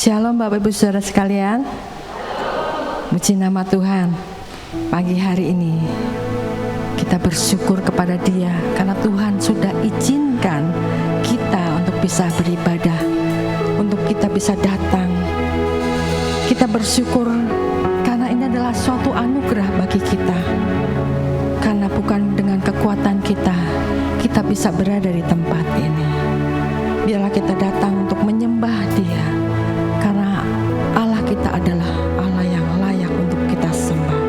Shalom Bapak Ibu Saudara sekalian. Puji nama Tuhan. Pagi hari ini kita bersyukur kepada Dia karena Tuhan sudah izinkan kita untuk bisa beribadah, untuk kita bisa datang. Kita bersyukur karena ini adalah suatu anugerah bagi kita. Karena bukan dengan kekuatan kita bisa berada di tempat ini. Biarlah kita datang untuk menyembah Dia. Karena Allah kita adalah Allah yang layak untuk kita sembah.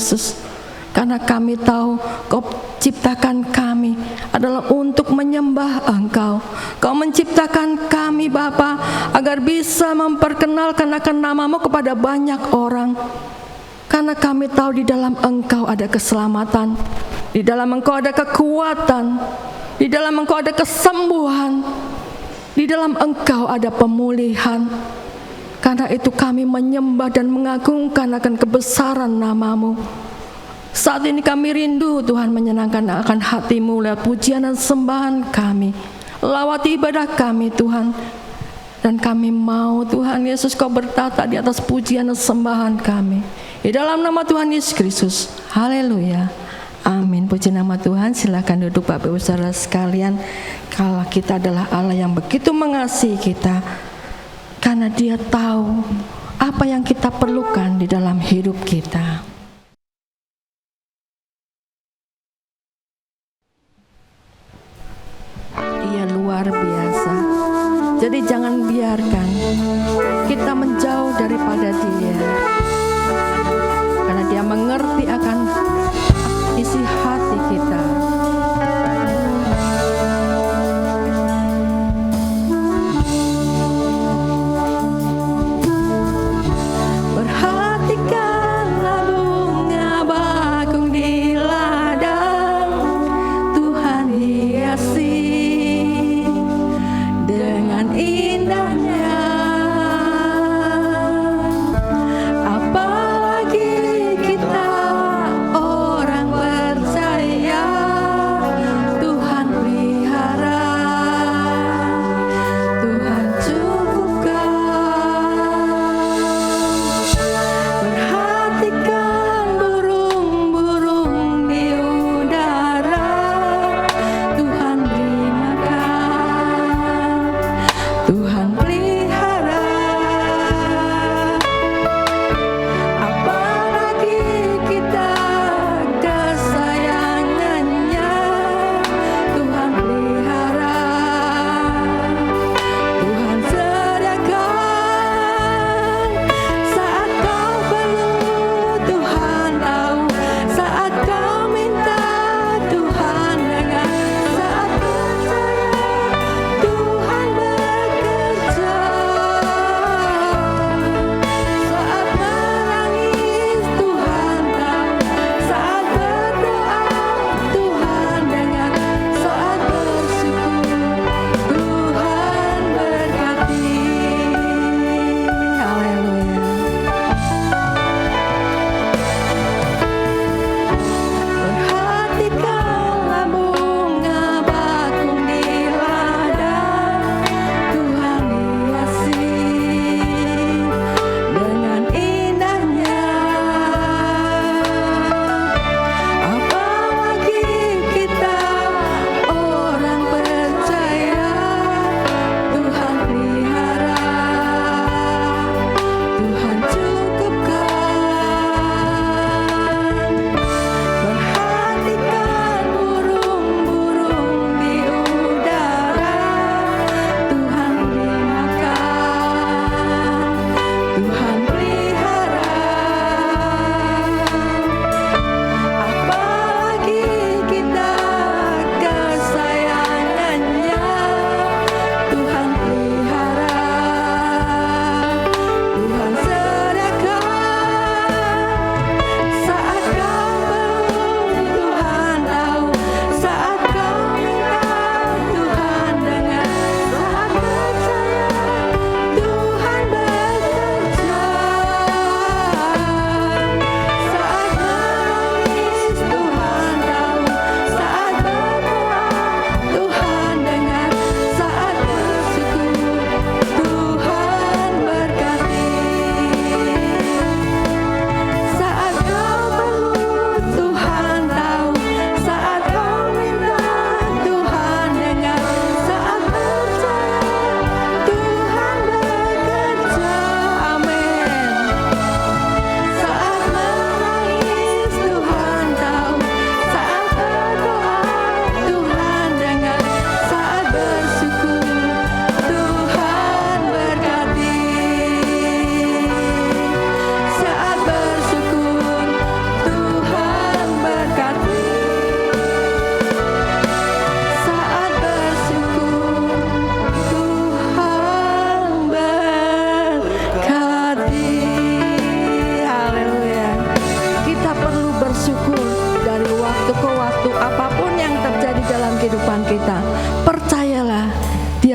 Yesus. Karena kami tahu Kau ciptakan kami adalah untuk menyembah Engkau. Kau menciptakan kami Bapa agar bisa memperkenalkan akan nama-Mu kepada banyak orang. Karena kami tahu di dalam Engkau ada keselamatan, di dalam Engkau ada kekuatan, di dalam Engkau ada kesembuhan, di dalam Engkau ada pemulihan. Karena itu kami menyembah dan mengagungkan akan kebesaran nama-Mu. Saat ini kami rindu Tuhan menyenangkan akan hati-Mu lewat pujian dan sembahan kami. Lawati ibadah kami Tuhan. Dan kami mau Tuhan Yesus Kau bertata di atas pujian dan sembahan kami. Di dalam nama Tuhan Yesus Kristus. Haleluya. Amin. Puji nama Tuhan. Silakan duduk Bapak Ibu Saudara sekalian. Kalau kita adalah Allah yang begitu mengasihi kita. Karena Dia tahu apa yang kita perlukan di dalam hidup kita. Dia luar biasa. Jadi jangan biarkan kita menjauh daripada Dia. Karena Dia mengerti akan isi hati kita. Perhatikanlah bunga bakung di ladang, Tuhan hiasi dengan indahnya.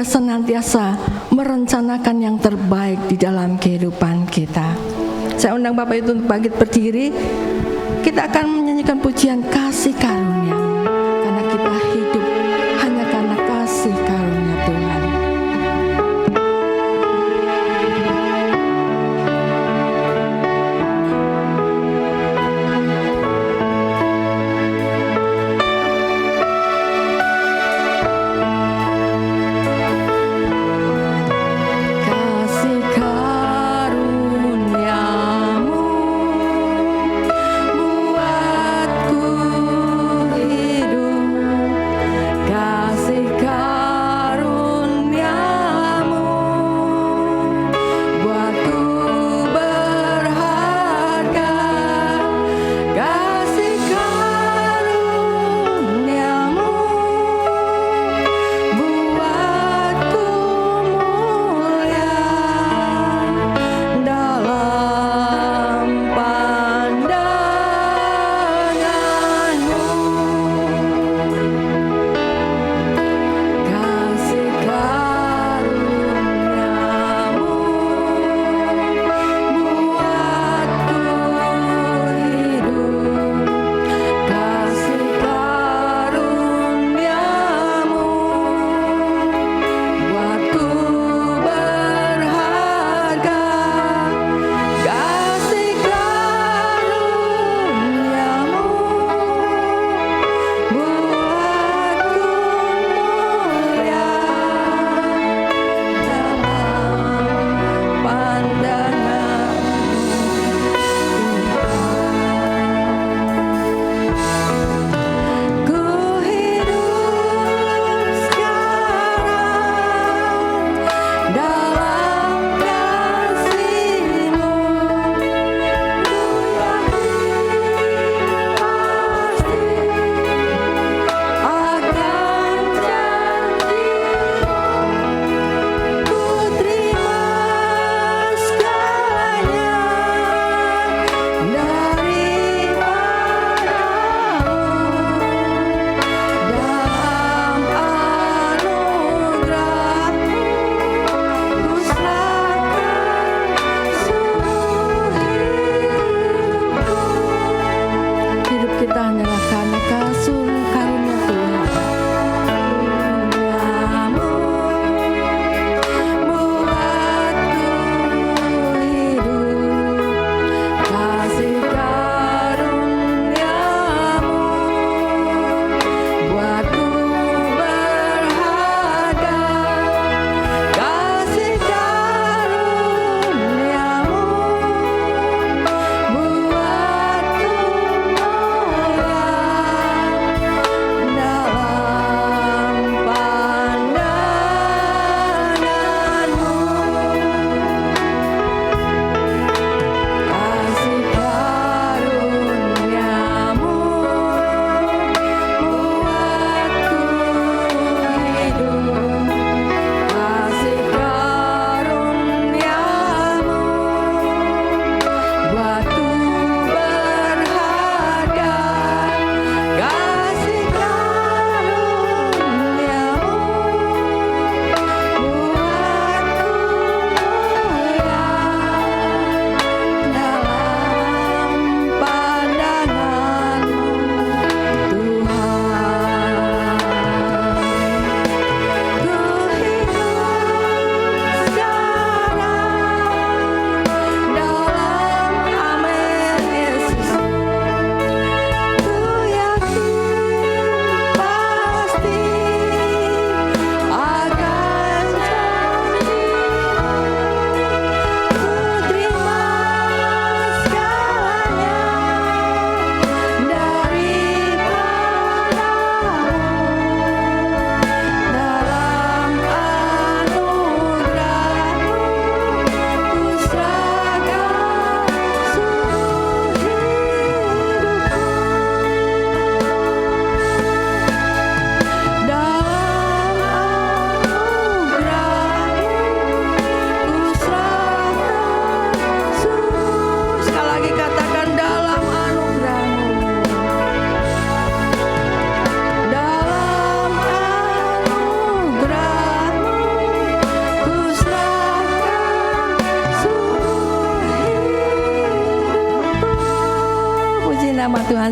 Dia senantiasa merencanakan yang terbaik di dalam kehidupan kita. Saya undang Bapak Ibu untuk bangkit berdiri. Kita akan menyanyikan pujian kasih karunia, karena kita hidup hanya karena kasih karunia Tuhan.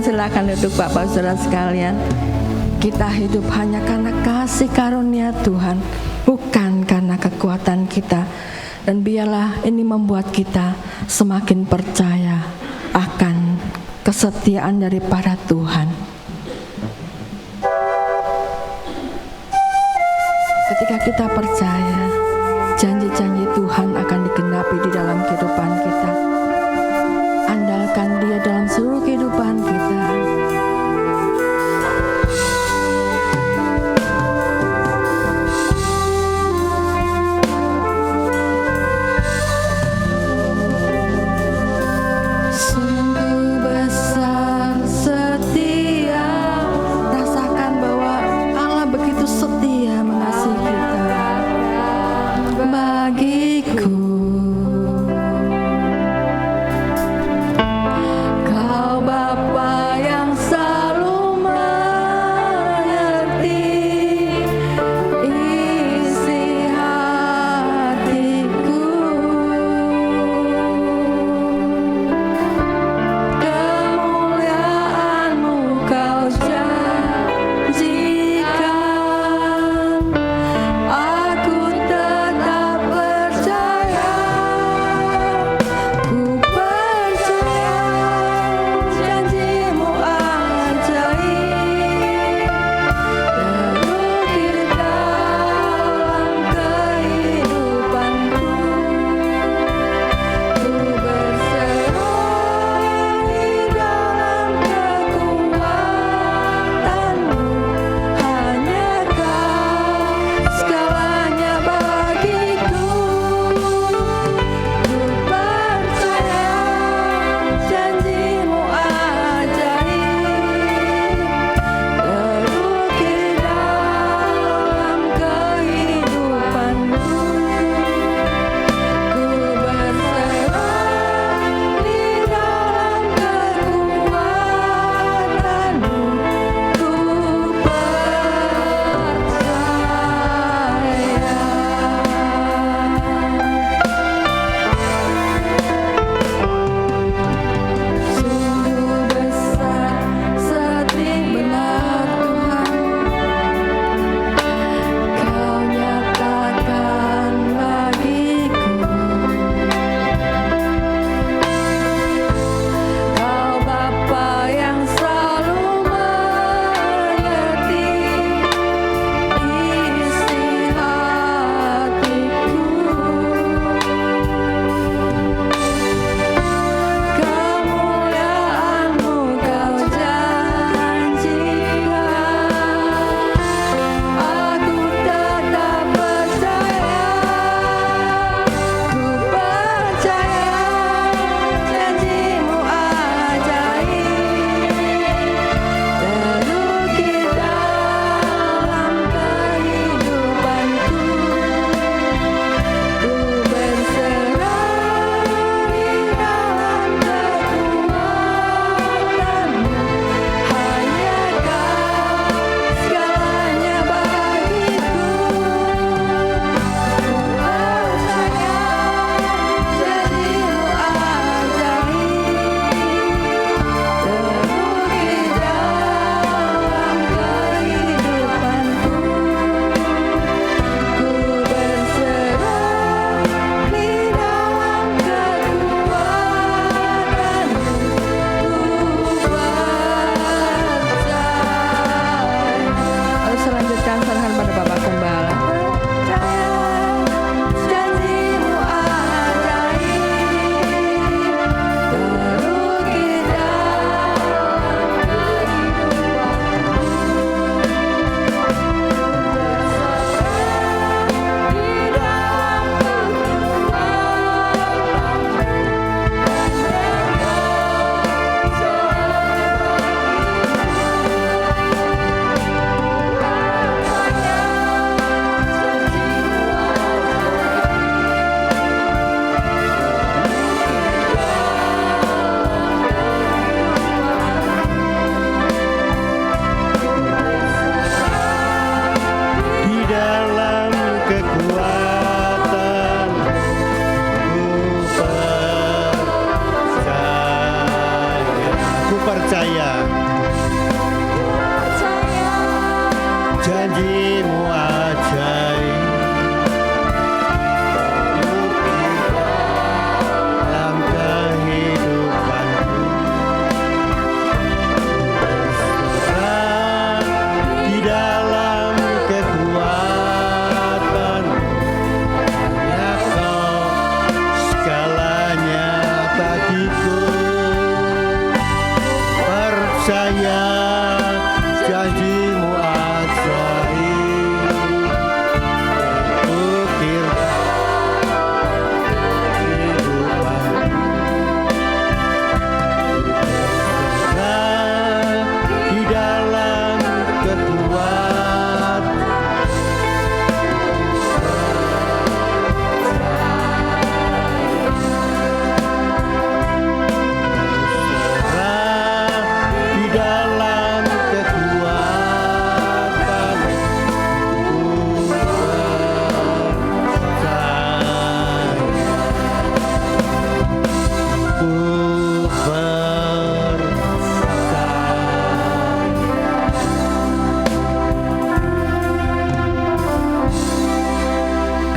silakan duduk Bapak Saudara sekalian. Kita hidup hanya karena kasih karunia Tuhan, bukan karena kekuatan kita. Dan biarlah ini membuat kita semakin percaya akan kesetiaan daripada Tuhan. Ketika kita percaya, janji-janji Tuhan akan digenapi di dalam kehidupan kita. Andalkan Dia dalam seluruh kehidupan kita.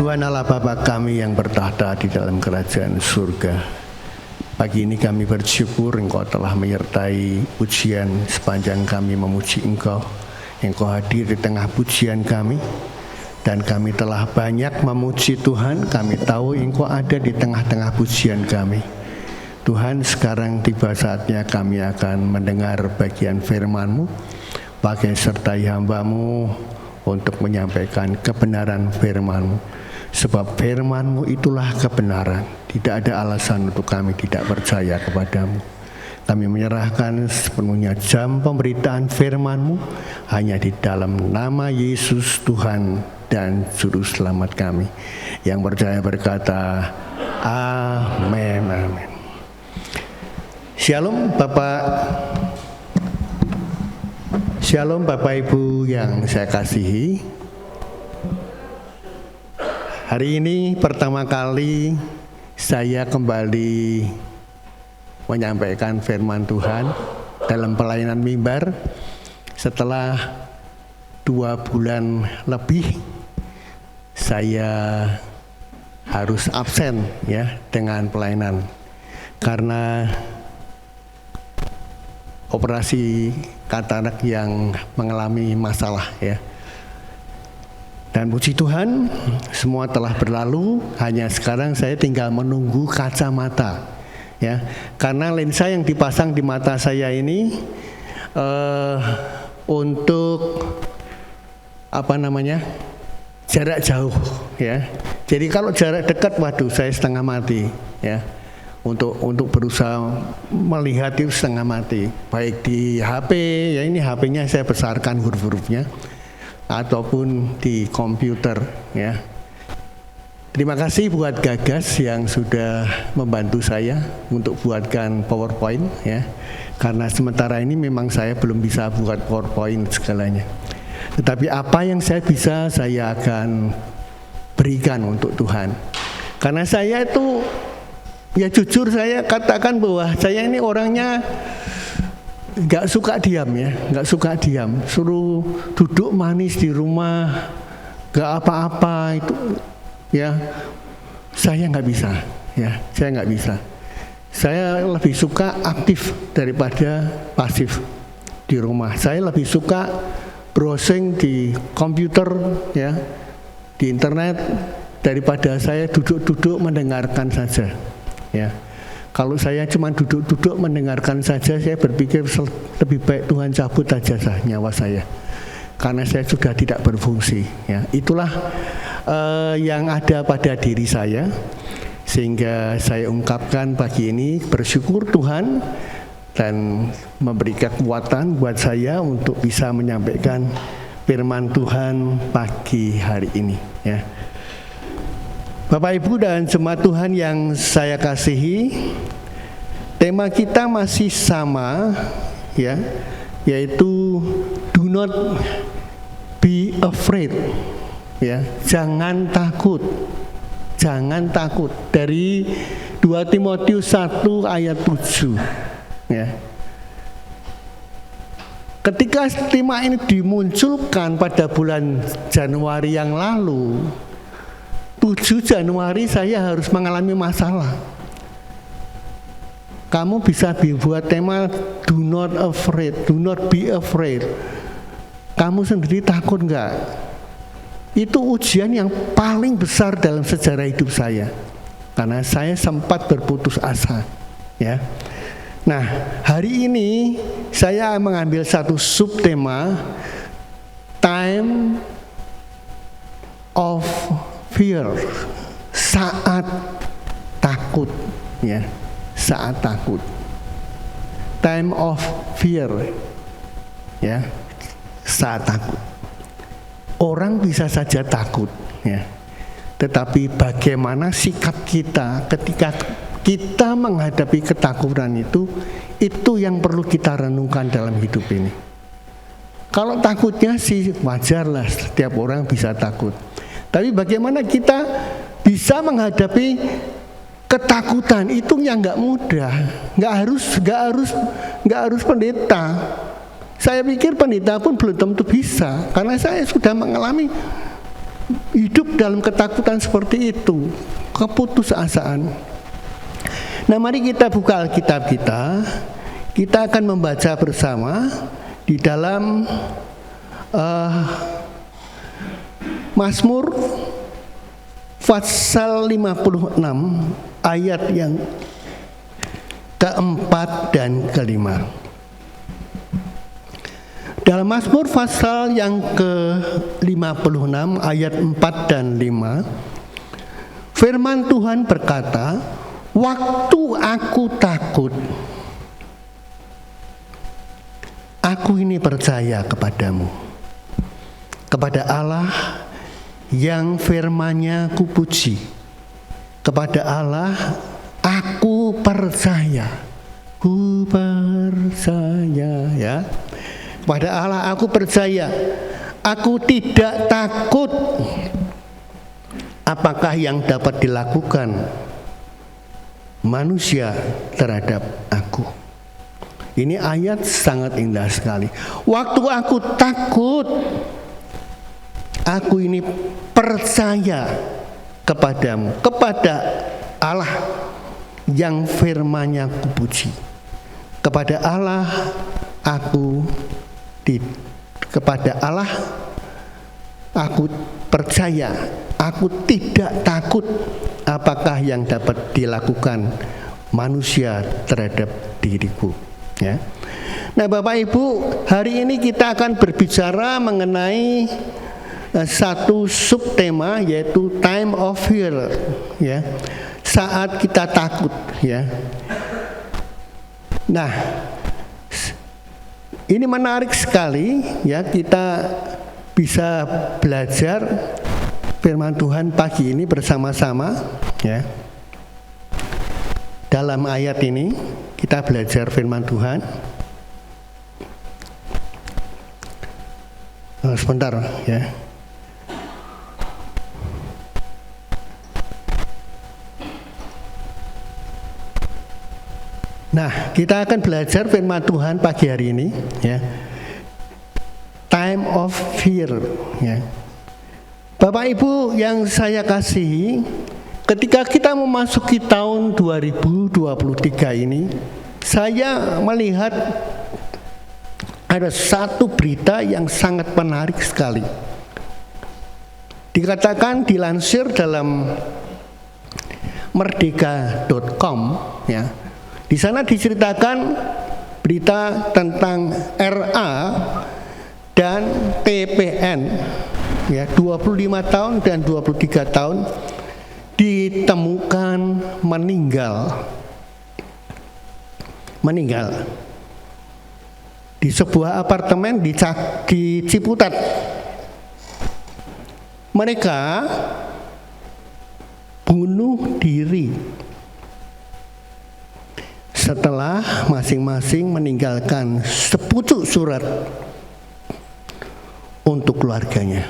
Tuhan Allah Bapa kami yang bertahta di dalam kerajaan surga, pagi ini kami bersyukur Engkau telah menyertai pujian sepanjang kami memuji Engkau. Engkau hadir di tengah pujian kami, dan kami telah banyak memuji Tuhan. Kami tahu Engkau ada di tengah-tengah pujian kami. Tuhan, sekarang tiba saatnya kami akan mendengar bagian firman-Mu. Pakai sertai hamba-Mu untuk menyampaikan kebenaran firman-Mu. Sebab firman-Mu itulah kebenaran. Tidak ada alasan untuk kami tidak percaya kepadamu. Kami menyerahkan sepenuhnya jam pemberitaan firman-Mu hanya di dalam nama Yesus Tuhan dan Juru Selamat kami. Yang percaya berkata, amin, amin. Shalom Bapak Ibu yang saya kasihi. Hari ini pertama kali saya kembali menyampaikan firman Tuhan dalam pelayanan mimbar setelah 2 bulan lebih saya harus absen ya dengan pelayanan karena operasi katarak yang mengalami masalah ya. Dan puji Tuhan, semua telah berlalu. Hanya sekarang saya tinggal menunggu kacamata ya. Karena lensa yang dipasang di mata saya ini untuk jarak jauh ya. Jadi kalau jarak dekat, waduh, saya setengah mati ya. Untuk berusaha melihat itu setengah mati, baik di HP ya, ini HP-nya saya besarkan huruf-hurufnya, ataupun di komputer ya. Terima kasih buat Gagas yang sudah membantu saya untuk buatkan PowerPoint ya, karena sementara ini memang saya belum bisa buat PowerPoint segalanya. Tetapi apa yang saya bisa, saya akan berikan untuk Tuhan. Karena saya itu, ya jujur saya katakan bahwa saya ini orangnya gak suka diam ya, gak suka diam. Suruh duduk manis di rumah, gak apa-apa itu ya, saya gak bisa ya, saya gak bisa. Saya lebih suka aktif daripada pasif di rumah. Saya lebih suka browsing di komputer ya, di internet, daripada saya duduk-duduk mendengarkan saja. Ya, kalau saya cuma duduk-duduk mendengarkan saja, saya berpikir lebih baik Tuhan cabut aja nyawa saya, karena saya sudah tidak berfungsi. Ya, itulah yang ada pada diri saya, sehingga saya ungkapkan pagi ini bersyukur Tuhan dan memberi kekuatan buat saya untuk bisa menyampaikan firman Tuhan pagi hari ini. Ya. Bapak Ibu dan jemaat Tuhan yang saya kasihi, tema kita masih sama ya, yaitu do not be afraid ya, jangan takut. Jangan takut, dari 2 Timotius 1 ayat 7 ya. Ketika tema ini dimunculkan pada bulan Januari yang lalu, 7 Januari saya harus mengalami masalah. Kamu bisa buat tema do not afraid, do not be afraid. Kamu sendiri takut enggak? Itu ujian yang paling besar dalam sejarah hidup saya, karena saya sempat berputus asa ya. Nah, hari ini saya mengambil satu subtema, time of fear, saat takut ya, saat takut. Time of fear ya, saat takut. Orang bisa saja takut ya, tetapi bagaimana sikap kita ketika kita menghadapi ketakutan itu yang perlu kita renungkan dalam hidup ini. Kalau takutnya sih wajarlah, setiap orang bisa takut. Tapi bagaimana kita bisa menghadapi ketakutan itu yang nggak mudah. Nggak harus pendeta. Saya pikir pendeta pun belum tentu bisa, karena saya sudah mengalami hidup dalam ketakutan seperti itu, keputusasaan. Nah, mari kita buka Alkitab kita. Kita akan membaca bersama di dalam Mazmur pasal 56 ayat yang keempat dan kelima. Dalam Mazmur pasal yang ke-56 ayat 4 dan 5, firman Tuhan berkata, "Waktu aku takut, aku ini percaya kepadamu, kepada Allah yang firman-Nya kupuji, kepada Allah aku percaya, ku percaya," ya. Pada Allah aku percaya, aku tidak takut. Apakah yang dapat dilakukan manusia terhadap aku? Ini ayat sangat indah sekali. Waktu aku takut, aku ini percaya kepadamu, kepada Allah yang firman-Nya kupuji. Kepada Allah kepada Allah aku percaya, aku tidak takut apakah yang dapat dilakukan manusia terhadap diriku, ya. Nah, Bapak Ibu, hari ini kita akan berbicara mengenai satu subtema, yaitu time of fear, ya. Saat kita takut, ya. Nah, ini menarik sekali, ya, kita bisa belajar firman Tuhan pagi ini bersama-sama, ya. Dalam ayat ini kita belajar firman Tuhan. Sebentar, ya. Nah, kita akan belajar firman Tuhan pagi hari ini, ya. Time of fear, ya. Bapak Ibu yang saya kasihi, ketika kita memasuki tahun 2023 ini, saya melihat ada satu berita yang sangat menarik sekali. Dikatakan, dilansir dalam merdeka.com, ya. Di sana diceritakan berita tentang RA dan TPN, ya, 25 tahun dan 23 tahun ditemukan meninggal di sebuah apartemen di Ciputat. Mereka bunuh diri setelah masing-masing meninggalkan sepucuk surat untuk keluarganya.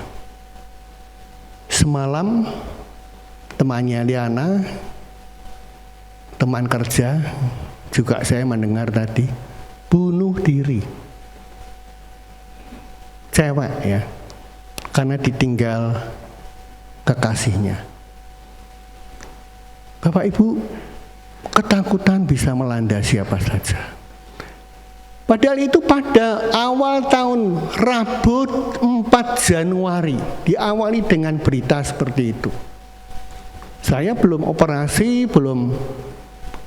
Semalam temannya Liana, teman kerja, juga saya mendengar tadi, bunuh diri. Cewek, ya, karena ditinggal kekasihnya. Bapak Ibu, ketakutan bisa melanda siapa saja. Padahal itu pada awal tahun Rabu 4 Januari diawali dengan berita seperti itu. Saya belum operasi, belum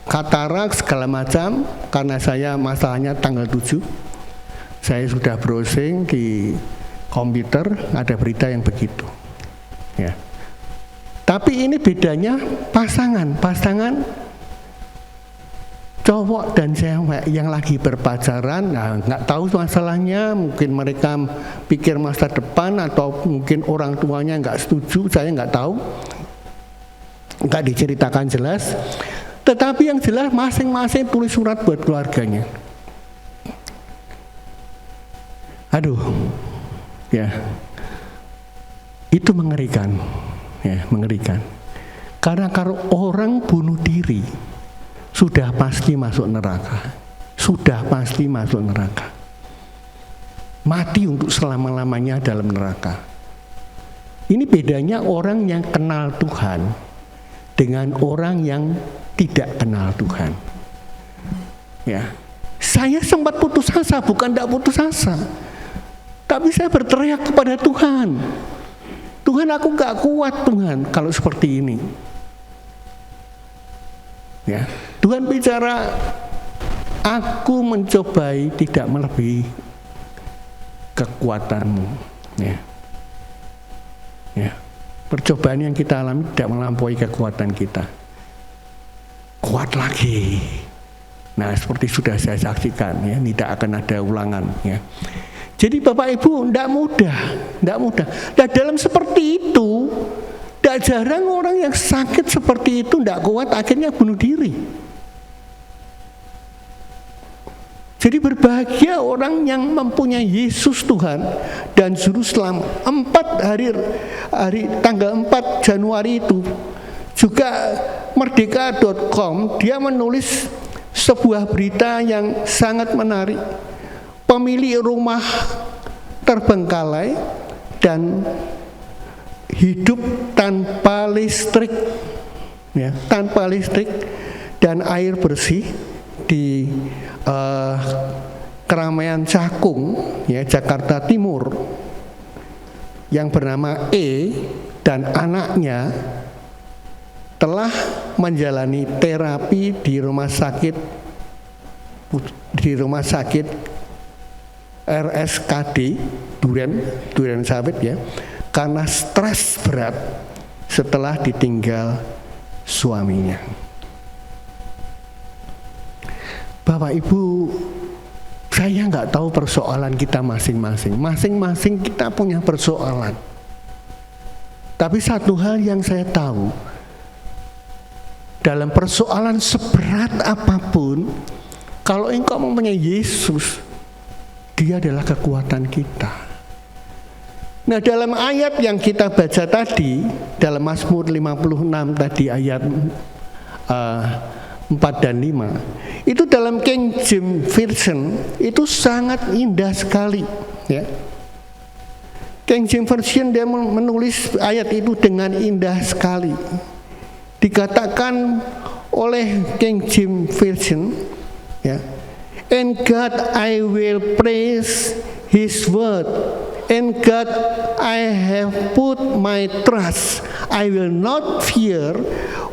katarak segala macam, karena saya masalahnya tanggal 7. Saya sudah browsing di komputer, ada berita yang begitu, ya. Tapi ini bedanya pasangan cowok dan cewek yang lagi berpacaran. Nah, nggak tahu masalahnya, mungkin mereka pikir masa depan atau mungkin orang tuanya nggak setuju, saya nggak tahu, nggak diceritakan jelas. Tetapi yang jelas masing-masing tulis surat buat keluarganya. Aduh, ya, itu mengerikan, ya, mengerikan. Karena kalau orang bunuh diri, sudah pasti masuk neraka. Sudah pasti masuk neraka. Mati untuk selama-lamanya dalam neraka. Ini bedanya orang yang kenal Tuhan dengan orang yang tidak kenal Tuhan. Ya, saya sempat putus asa, bukan tidak putus asa, tapi saya berteriak kepada Tuhan. Tuhan, aku gak kuat Tuhan kalau seperti ini. Ya, Tuhan bicara, aku mencobai tidak melebihi kekuatanmu. Ya. Ya, percobaan yang kita alami tidak melampaui kekuatan kita. Kuat lagi. Nah, seperti sudah saya saksikan, ya, tidak akan ada ulangan. Ya. Jadi Bapak Ibu, tidak mudah. Nah, dalam seperti itu, tidak jarang orang yang sakit seperti itu tidak kuat, akhirnya bunuh diri. Jadi berbahagia orang yang mempunyai Yesus Tuhan dan Juru Selamat. Tanggal 4 Januari itu juga Merdeka.com dia menulis sebuah berita yang sangat menarik. Pemilik rumah terbengkalai dan hidup tanpa listrik, ya, tanpa listrik dan air bersih di Keramaian Cakung, ya, Jakarta Timur, yang bernama E dan anaknya telah menjalani terapi di rumah sakit RSKD Duren Sawit, ya, karena stres berat setelah ditinggal suaminya. Bapak Ibu, saya nggak tahu persoalan kita masing-masing. Masing-masing kita punya persoalan. Tapi satu hal yang saya tahu, dalam persoalan seberat apapun, kalau engkau mempunyai Yesus, Dia adalah kekuatan kita. Nah, dalam ayat yang kita baca tadi, dalam Mazmur 56 tadi ayat 4 dan 5, itu dalam King James Version itu sangat indah sekali, ya. King James Version dia menulis ayat itu dengan indah sekali. Dikatakan oleh King James Version, ya, "In God I will praise His word. In God I have put my trust. I will not fear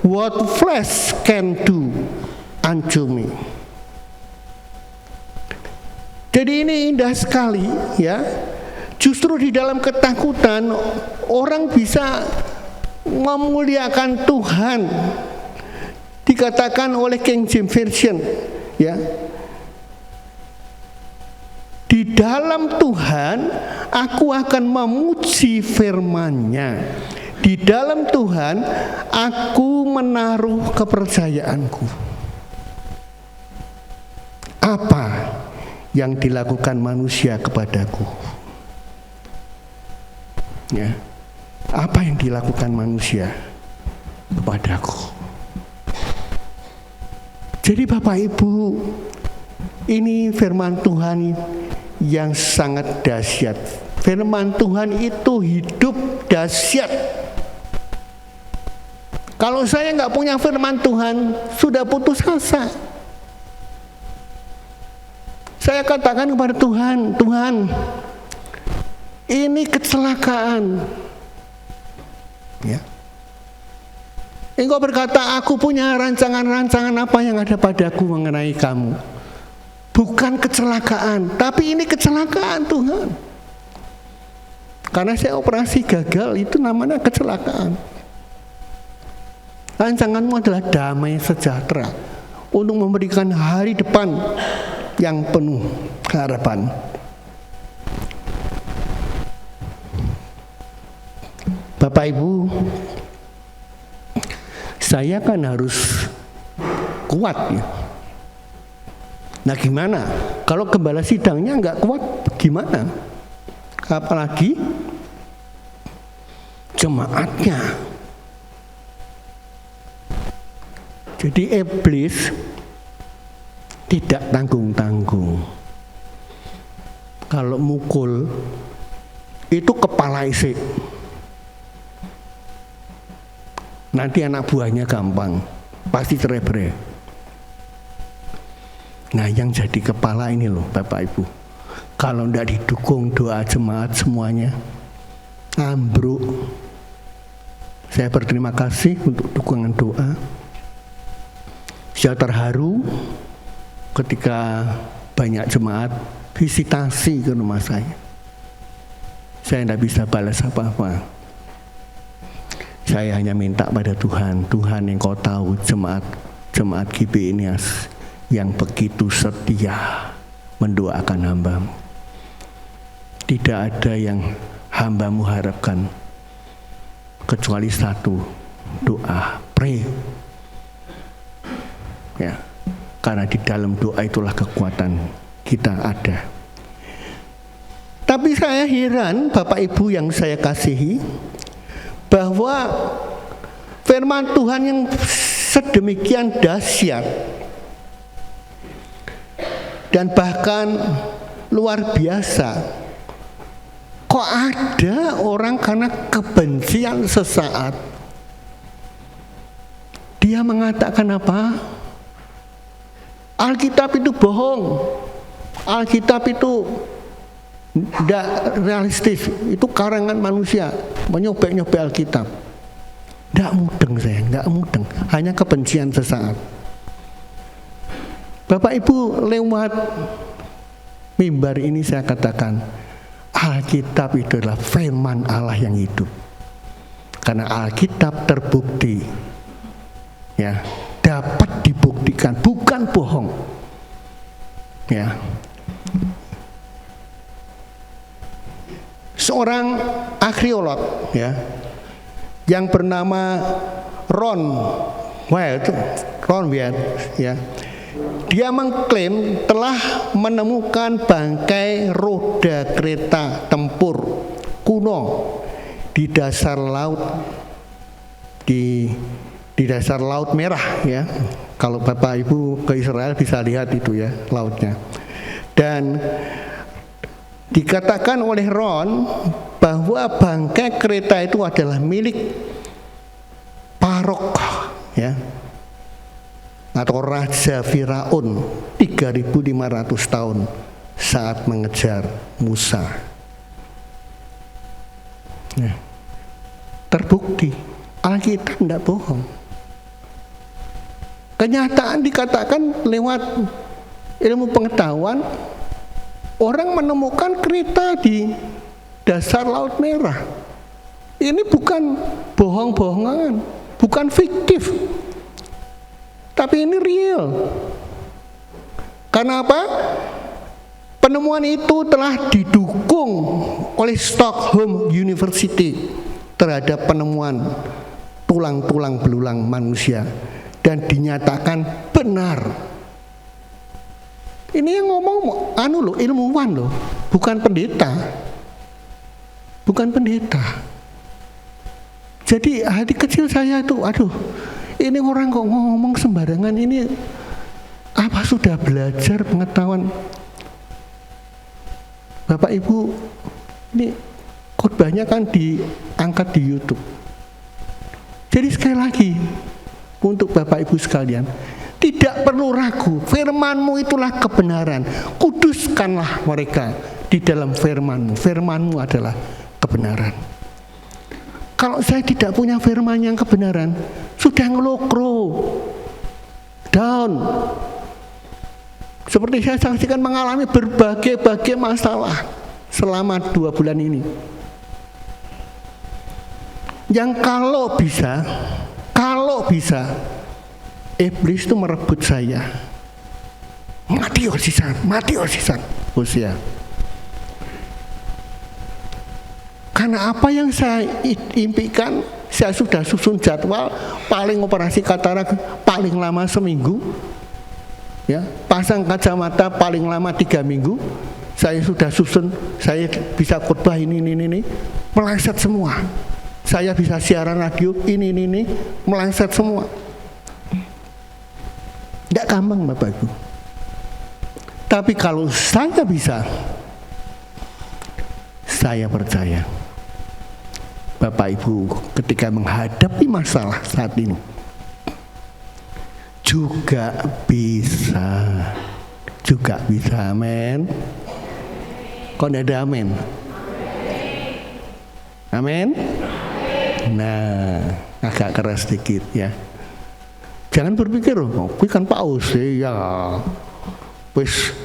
what flesh can do unto me." Jadi ini indah sekali, ya. Justru di dalam ketakutan orang bisa memuliakan Tuhan. Dikatakan oleh King James Version, ya, di dalam Tuhan aku akan memuji firman-Nya. Di dalam Tuhan aku menaruh kepercayaanku. Apa yang dilakukan manusia kepadaku? Ya, apa yang dilakukan manusia kepadaku? Jadi Bapak Ibu, ini firman Tuhan yang sangat dahsyat. Firman Tuhan itu hidup dahsyat. Kalau saya nggak punya firman Tuhan, sudah putus asa. Saya katakan kepada Tuhan, Tuhan, ini kecelakaan. Ya. Engkau berkata, aku punya rancangan-rancangan apa yang ada padaku mengenai kamu. Bukan kecelakaan, tapi ini kecelakaan Tuhan. Karena saya operasi gagal, itu namanya kecelakaan. Rancanganmu adalah damai sejahtera untuk memberikan hari depan yang penuh harapan. Bapak Ibu, saya kan harus kuat, ya. Nah, gimana? Kalau gembala sidangnya nggak kuat, gimana? Apalagi jemaatnya. Jadi iblis tidak tanggung-tanggung. Kalau mukul itu kepala isi. nanti anak buahnya gampang, pasti cerai-berai. Nah, yang jadi kepala ini loh Bapak Ibu, kalau tidak didukung doa jemaat semuanya ambruk. Saya berterima kasih untuk dukungan doa. Saya terharu ketika banyak jemaat visitasi ke rumah saya. Saya tidak bisa balas apa-apa. Saya hanya minta pada Tuhan, Tuhan yang Kau tahu jemaat GB ini yang begitu setia mendoakan hamba-Mu. Tidak ada yang hamba-Mu harapkan kecuali satu, doa, pray. Ya, karena di dalam doa itulah kekuatan kita ada. Tapi saya heran Bapak Ibu yang saya kasihi, bahwa firman Tuhan yang sedemikian dahsyat dan bahkan luar biasa, kok ada orang karena kebencian sesaat dia mengatakan apa? Alkitab itu bohong, Alkitab itu tidak realistis, itu karangan manusia, menyobek-nyobek Alkitab. Tidak mudeng saya, tidak mudeng, hanya kebencian sesaat. Bapak Ibu, lewat mimbar ini saya katakan, Alkitab itu adalah firman Allah yang hidup. Karena Alkitab terbukti, ya, dapat dibuktikan, bukan bohong. Ya. Seorang arkeolog, ya, yang bernama Ron Wyatt, ya, dia mengklaim telah menemukan bangkai roda kereta tempur kuno di dasar laut, di dasar Laut Merah, ya. Kalau Bapak Ibu ke Israel bisa lihat itu, ya, lautnya. Dan dikatakan oleh Ron bahwa bangkai kereta itu adalah milik Parok, ya, atau Raja Firaun 3.500 tahun saat mengejar Musa. Ya. Terbukti Alkitab tidak bohong. Kenyataan dikatakan lewat ilmu pengetahuan, orang menemukan kereta di dasar Laut Merah. Ini bukan bohong-bohongan, bukan fiktif, tapi ini real. Karena apa? Penemuan itu telah didukung oleh Stockholm University terhadap penemuan tulang-tulang belulang manusia dan dinyatakan benar. Ini yang ngomong ilmuwan loh, bukan pendeta. Bukan pendeta. Jadi hati kecil saya itu, aduh, ini orang kok ngomong sembarangan, ini apa sudah belajar pengetahuan? Bapak Ibu, ini khotbahnya kan diangkat di YouTube. Jadi sekali lagi untuk Bapak Ibu sekalian, tidak perlu ragu, firman-Mu itulah kebenaran. Kuduskanlah mereka di dalam firman-Mu. Firman-Mu adalah kebenaran. Kalau saya tidak punya firman yang kebenaran, sudah ngelokro, down. Seperti saya saksikan mengalami berbagai masalah selama 2 bulan ini. Yang kalau bisa iblis itu merebut saya. Mati osisan, Hosea. Karena apa yang saya impikan, saya sudah susun jadwal, paling operasi katarak paling lama seminggu, ya, pasang kacamata paling lama 3 minggu. Saya sudah susun, saya bisa khotbah ini, meleset semua. Saya bisa siaran radio ini, meleset semua. Tidak gampang Bapak Ibu. Tapi kalau saya bisa, saya percaya Bapak Ibu ketika menghadapi masalah saat ini juga bisa, amin. Kok tidak ada amin? Amin. Nah, agak keras sedikit ya. Jangan berpikir, oh, gue kan paus ya, wis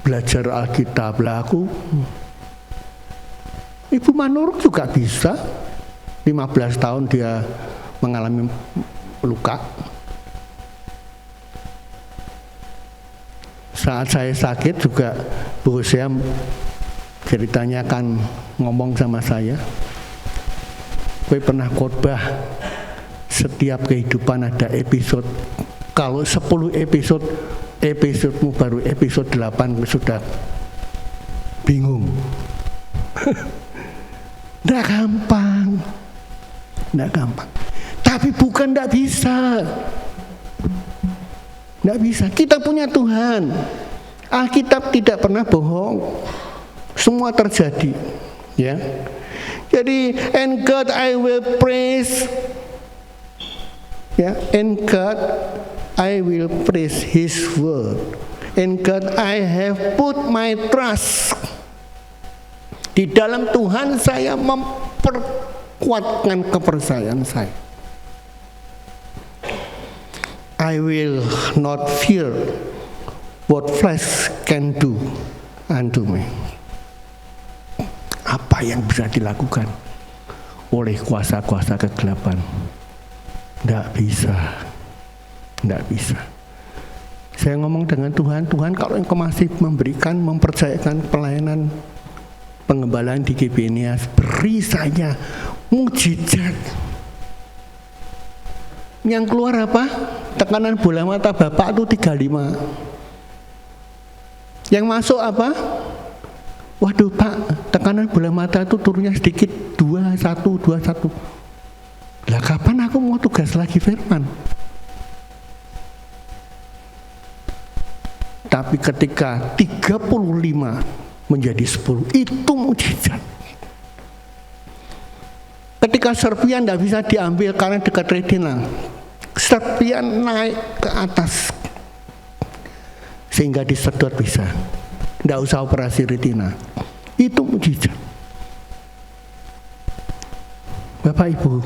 belajar Alkitab lah aku. Ibu Manuruk juga bisa. 15 tahun dia mengalami luka. Saat saya sakit juga Bu Hosea ceritanya kan ngomong sama saya, gue pernah khotbah setiap kehidupan ada episode. Kalau 10 episodemu baru episode 8 sudah bingung. Nggak gampang. Tapi bukan nggak bisa. Nggak bisa. Kita punya Tuhan. Alkitab tidak pernah bohong. Semua terjadi. Ya. Jadi, and God I will praise. Ya, and God I will praise His word. In God I have put my trust. Di dalam Tuhan saya memperkuatkan kepercayaan saya. I will not fear what flesh can do unto me. Apa yang bisa dilakukan oleh kuasa-kuasa kegelapan? Tidak bisa. Saya ngomong dengan Tuhan, kalau Engkau masih memberikan, mempercayakan pelayanan pengembalaan di GBNIAS, beri saja mujizat. Yang keluar apa? Tekanan bola mata Bapak itu 35. Yang masuk apa? Waduh Pak, tekanan bola mata itu turunnya sedikit, 21. Lah kapan aku mau tugas lagi firman? Tapi ketika 35 menjadi 10, itu mujizat. Ketika serpian tidak bisa diambil karena dekat retina, serpian naik ke atas sehingga disedot bisa. Tidak usah operasi retina. Itu mujizat. Bapak Ibu,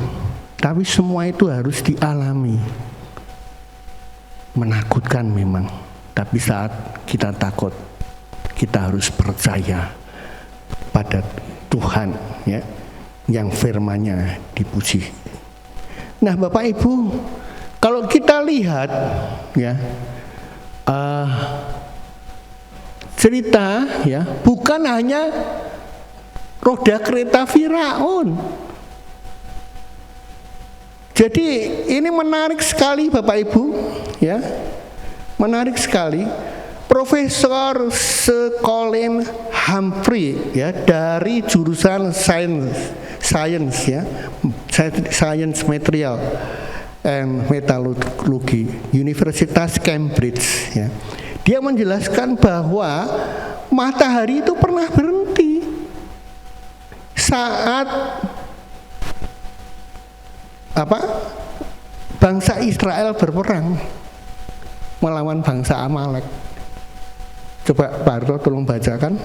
tapi semua itu harus dialami. Menakutkan memang, tapi saat kita takut, kita harus percaya pada Tuhan ya, yang firman-Nya dipuji. Nah Bapak Ibu, kalau kita lihat ya, cerita ya, bukan hanya roda kereta Firaun. Jadi ini menarik sekali Bapak Ibu ya, menarik sekali. Profesor Sir Colin Humphrey ya, dari jurusan Science ya, Science Material and Metallurgy, Universitas Cambridge ya. Dia menjelaskan bahwa matahari itu pernah berhenti saat bangsa Israel berperang melawan bangsa Amalek. Coba Pak Arto tolong bacakan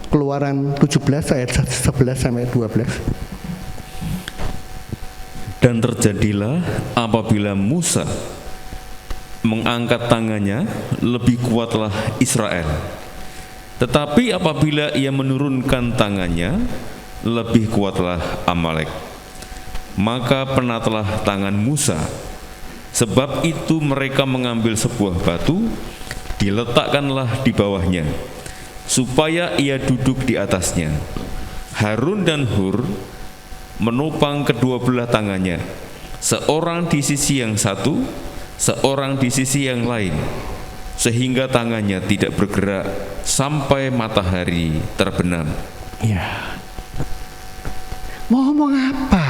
Keluaran 17 ayat 11 sampai 12. Dan terjadilah apabila Musa mengangkat tangannya, lebih kuatlah Israel. Tetapi apabila ia menurunkan tangannya, lebih kuatlah Amalek. Maka penatlah tangan Musa. Sebab itu mereka mengambil sebuah batu, diletakkanlah di bawahnya, supaya ia duduk di atasnya. Harun dan Hur menopang kedua belah tangannya, seorang di sisi yang satu, seorang di sisi yang lain, sehingga tangannya tidak bergerak sampai matahari terbenam. Ya. Mau ngomong apa?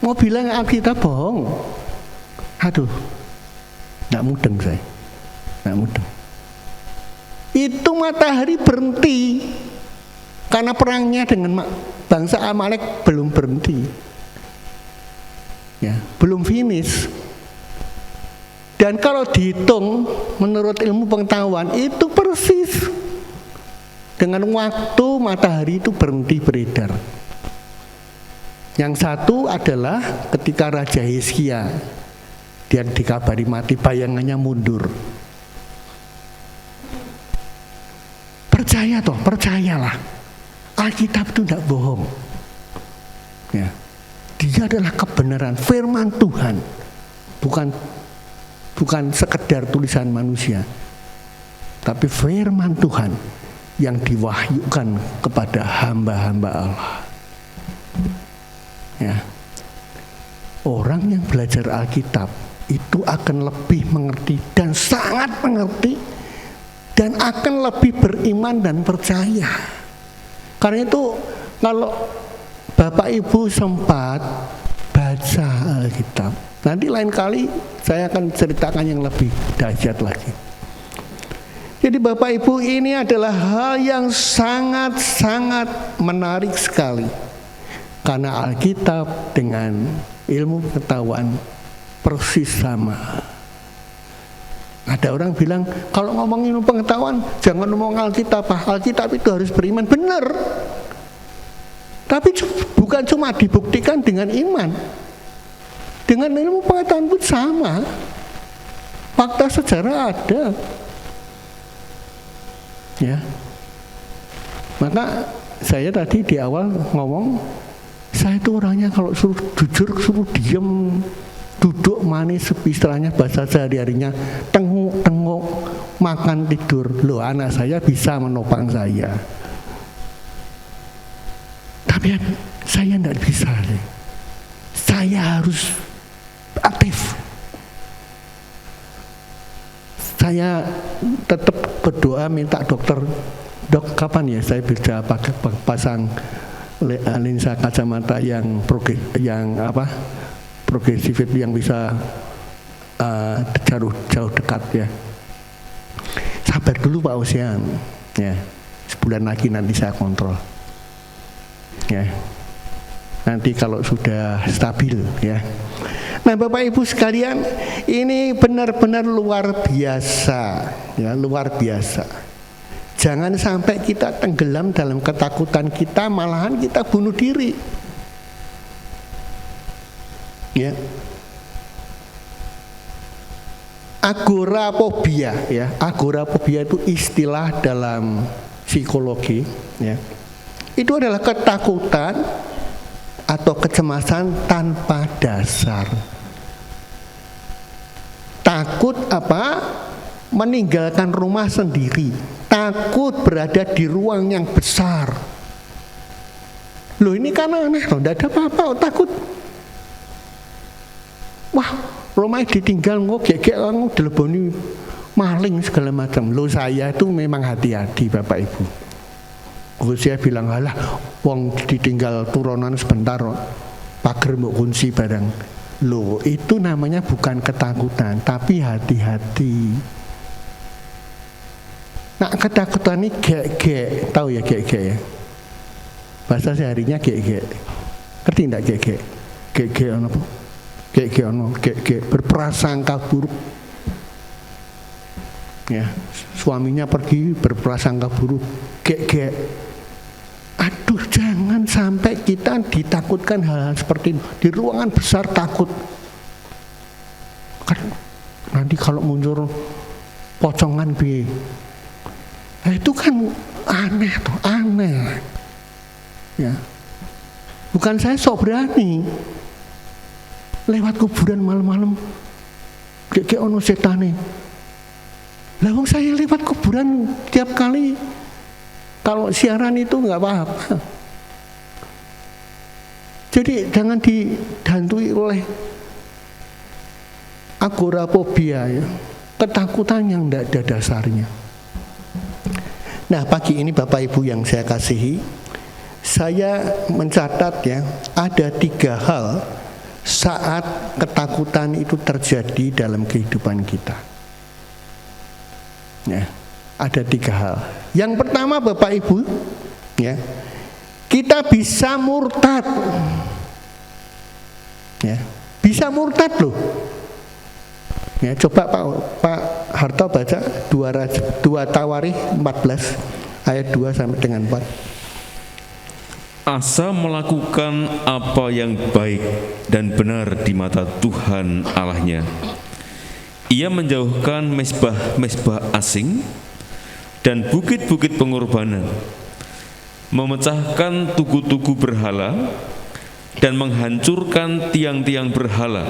Mau bilang Alkitab bohong? Aduh, nggak mudeng saya, nggak mudeng. Itu matahari berhenti karena perangnya dengan bangsa Amalek belum berhenti, ya, belum finish. Dan kalau dihitung menurut ilmu pengetahuan itu persis dengan waktu matahari itu berhenti beredar. Yang satu adalah ketika Raja Hizkia, dia dikabari mati, bayangannya mundur. Percaya toh, percayalah, Alkitab itu tidak bohong, ya. Dia adalah kebenaran, firman Tuhan, bukan sekedar tulisan manusia, tapi firman Tuhan yang diwahyukan kepada hamba-hamba Allah. Ya. Orang yang belajar Alkitab itu akan lebih mengerti dan sangat mengerti dan akan lebih beriman dan percaya. Karena itu kalau Bapak Ibu sempat baca Alkitab, nanti lain kali saya akan ceritakan yang lebih dahsyat lagi. Jadi Bapak Ibu, ini adalah hal yang sangat-sangat menarik sekali. Karena Alkitab dengan ilmu pengetahuan persis sama. Ada orang bilang, kalau ngomong ilmu pengetahuan jangan ngomong Alkitab. Alkitab itu harus beriman. Benar. Tapi bukan cuma dibuktikan dengan iman. Dengan ilmu pengetahuan pun sama. Fakta sejarah ada. Ya. Maka saya tadi di awal ngomong, saya itu orangnya kalau suruh jujur, suruh diem, duduk manis, istilahnya bahasa sehari-harinya, tengok-tengok, makan tidur. Loh, anak saya bisa menopang saya. Tapi saya tidak bisa. Saya harus aktif. Saya tetap berdoa minta dokter, dok kapan ya saya bisa pasang lensa kacamata yang progresif yang bisa jauh dekat ya. Sabar dulu Pak Osian, ya, sebulan lagi nanti saya kontrol, ya. Nanti kalau sudah stabil, ya. Nah Bapak Ibu sekalian, ini benar-benar luar biasa, ya, luar biasa. Jangan sampai kita tenggelam dalam ketakutan kita, malahan kita bunuh diri. Ya. Agorafobia, ya. Agorafobia itu istilah dalam psikologi, ya. Itu adalah ketakutan atau kecemasan tanpa dasar. Takut apa? Meninggalkan rumah sendiri, takut berada di ruang yang besar. Loh ini kan aneh loh, tidak ada apa-apa, takut. Wah, rumahnya ditinggal, ngegek, dileboni maling segala macam. Loh saya itu memang hati-hati Bapak Ibu. Saya bilang, halah, wong ditinggal turunan sebentar, pager mbok kunci barang. Loh itu namanya bukan ketakutan, tapi hati-hati. Nah ketakutan ini gek-gek, tahu ya gek-gek ya? Bahasa seharinya gek-gek. Ngerti enggak gek-gek? Gek-gek ono apa? Gek-gek ono, gek-gek berprasangka buruk. Ya, suaminya pergi berprasangka buruk, gek-gek. Aduh, jangan sampai kita ditakutkan hal-hal seperti itu. Di ruangan besar takut. Kan nanti kalau muncul pocongan piye? Nah, itu kan aneh tuh, aneh. Ya. Bukan saya sok berani. Lewat kuburan malam-malam, kayak ono setane. Lah wong saya lewat kuburan tiap kali kalau siaran itu nggak apa-apa. Jadi jangan dihantui oleh agorafobia, ya. Ketakutan yang tidak ada dasarnya. Nah pagi ini Bapak Ibu yang saya kasihi, saya mencatat ya ada 3 hal saat ketakutan itu terjadi dalam kehidupan kita. Ya, ada 3 hal. Yang pertama Bapak Ibu, ya, kita bisa murtad. Ya, bisa murtad loh. Ya, coba Pak Harto baca 2 Tawarikh 14 ayat 2 sampai dengan 4. Asa melakukan apa yang baik dan benar di mata Tuhan Allahnya. Ia menjauhkan mezbah-mezbah asing dan bukit-bukit pengorbanan, memecahkan tugu-tugu berhala dan menghancurkan tiang-tiang berhala.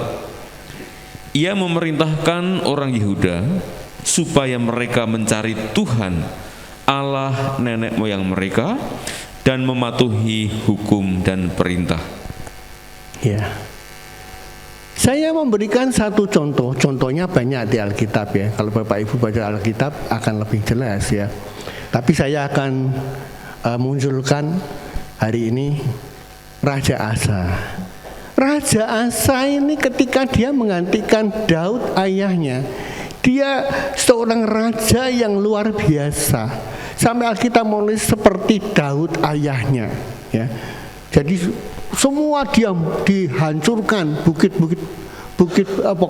Ia memerintahkan orang Yehuda supaya mereka mencari Tuhan Allah nenek moyang mereka dan mematuhi hukum dan perintah. Ya. Saya memberikan satu contoh. Contohnya banyak di Alkitab ya. Kalau Bapak Ibu baca Alkitab akan lebih jelas ya. Tapi saya akan munculkan hari ini Raja Asa. Raja Asa ini ketika dia menggantikan Daud ayahnya, dia seorang raja yang luar biasa. Sampai Alkitab menulis seperti Daud ayahnya, ya. Jadi semua dia dihancurkan, bukit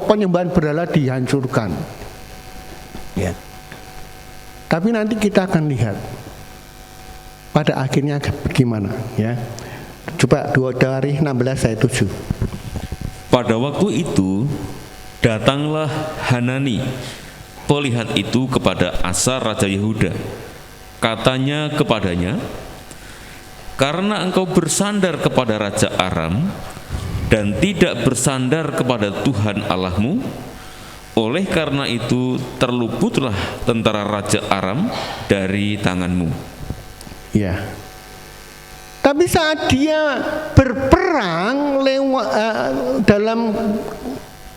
penyembahan berhala dihancurkan. Ya. Tapi nanti kita akan lihat pada akhirnya bagaimana, ya. Coba 2 Tawarikh 16 ayat 7. Pada waktu itu datanglah Hanani, pelihat itu kepada Asa raja Yehuda. Katanya kepadanya, karena engkau bersandar kepada Raja Aram dan tidak bersandar kepada Tuhan Allahmu, oleh karena itu terluputlah tentara Raja Aram dari tanganmu. Ya. Tapi saat dia berperang dalam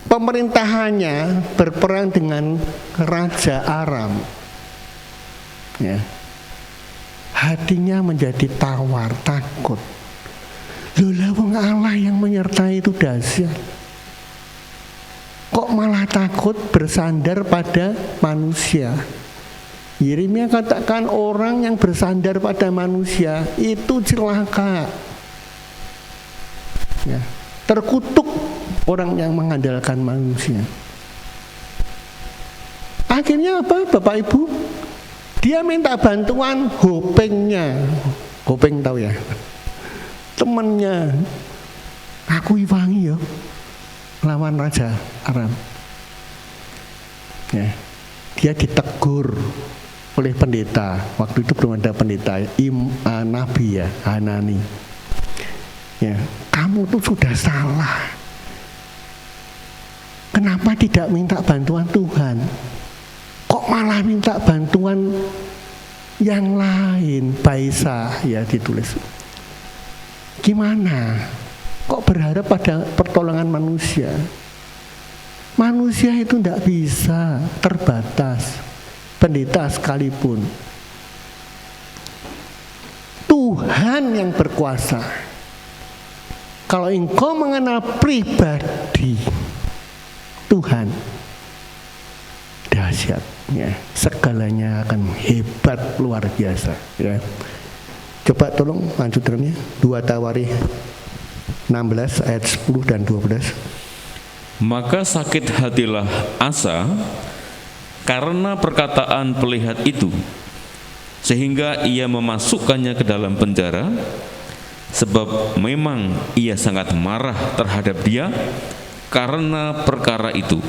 pemerintahannya, berperang dengan Raja Aram, ya, hatinya menjadi tawar, takut. Loh, wong Allah yang menyertai itu dahsyat. Kok malah takut bersandar pada manusia? Yeremia katakan orang yang bersandar pada manusia itu celaka. Ya, terkutuk orang yang mengandalkan manusia. Akhirnya apa, Bapak Ibu? Dia minta bantuan Hopengnya. Hopeng tahu ya? Temannya. Aku iwangi ya lawan Raja Aram. Ya. Dia ditegur oleh pendeta. Waktu itu belum ada pendeta, nabi ya, Hanani. Ya, kamu tuh sudah salah. Kenapa tidak minta bantuan Tuhan? Kok malah minta bantuan yang lain? Baisa ya ditulis. Gimana? Kok berharap pada pertolongan manusia? Manusia itu tidak bisa, terbatas. Pendeta sekalipun. Tuhan yang berkuasa. Kalau engkau mengenal pribadi Tuhan, dahsyat, ya, segalanya akan hebat luar biasa, ya. Coba tolong lanjutannya 2 Tawarikh 16 ayat 10 dan 12. Maka sakit hatilah Asa karena perkataan pelihat itu, sehingga ia memasukkannya ke dalam penjara, sebab memang ia sangat marah terhadap dia karena perkara itu.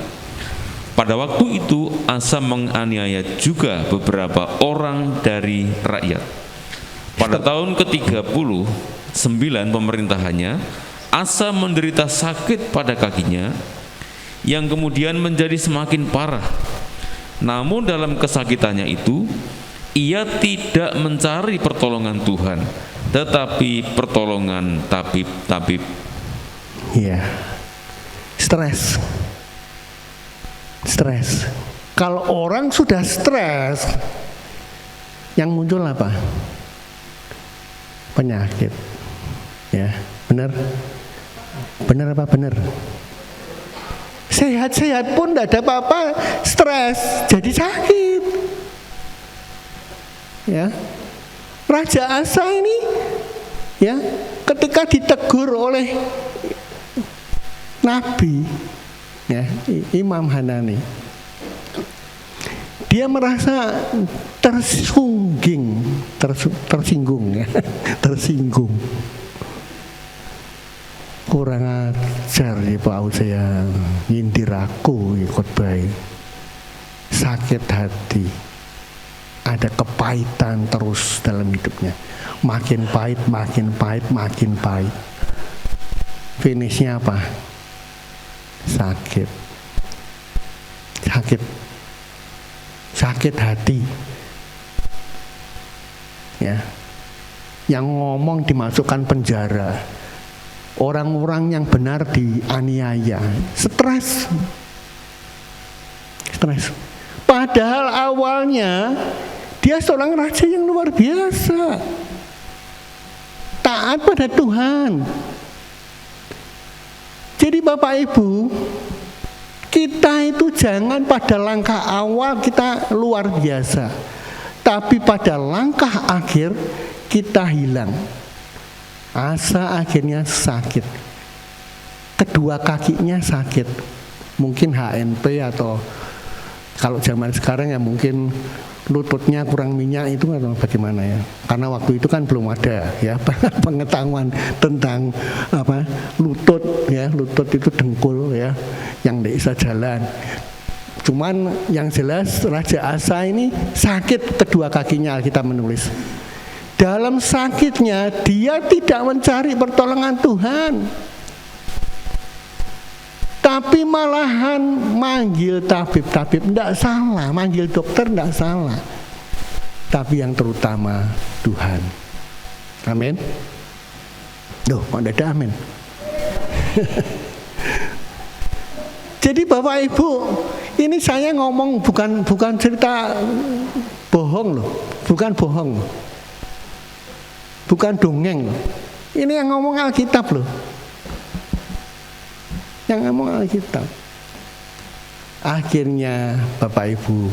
Pada waktu itu Asa menganiaya juga beberapa orang dari rakyat. Pada tahun ke-39 pemerintahannya, Asa menderita sakit pada kakinya yang kemudian menjadi semakin parah. Namun dalam kesakitannya itu, ia tidak mencari pertolongan Tuhan, tetapi pertolongan tabib-tabib. Ya, stres. Kalau orang sudah stres, yang muncul apa? Penyakit. Ya, benar apa benar? Sehat-sehat pun tidak ada apa-apa, stres jadi sakit. Ya, Raja Asa ini Ya, ketika ditegur oleh Nabi, ya, Imam Hanani, dia merasa tersinggung, ya, tersinggung. Kurang ajar ya Pak Hosea, nyindir aku khotbah, sakit hati. Ada kepahitan terus dalam hidupnya. Makin pahit, makin pahit, makin pahit. Finishnya apa? Sakit. Sakit hati. Ya. Yang ngomong dimasukkan penjara. Orang-orang yang benar dianiaya. Stres. Padahal awalnya dia seorang raja yang luar biasa, taat pada Tuhan. Jadi Bapak Ibu, kita itu jangan pada langkah awal kita luar biasa, tapi pada langkah akhir kita hilang. Asa akhirnya sakit, kedua kakinya sakit, mungkin HNP atau kalau zaman sekarang ya mungkin lututnya kurang minyak itu atau bagaimana ya, karena waktu itu kan belum ada ya pengetahuan tentang apa lutut ya, lutut itu dengkul ya yang tidak bisa jalan. Cuman yang jelas Raja Asa ini sakit kedua kakinya, kita menulis dalam sakitnya dia tidak mencari pertolongan Tuhan, tapi malahan manggil tabib. Tidak salah, manggil dokter tidak salah, tapi yang terutama Tuhan. Amin. Loh, kok tidak ada amin? Jadi Bapak Ibu, ini saya ngomong bukan cerita bohong loh, bukan bohong loh, bukan dongeng loh. Ini yang ngomong Alkitab loh, yang ngomong Alkitab. Akhirnya Bapak Ibu,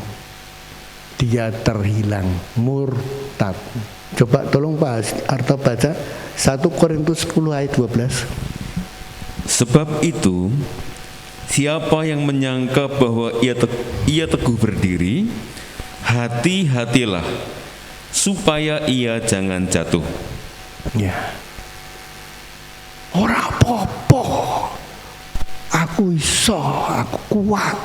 dia terhilang, murtad. Coba tolong Pak Arto baca 1 Korintus 10 ayat 12. Sebab itu siapa yang menyangka bahwa ia teguh berdiri, hati-hatilah supaya ia jangan jatuh. Ya. Ora apa-apa. Aku iso, aku kuat.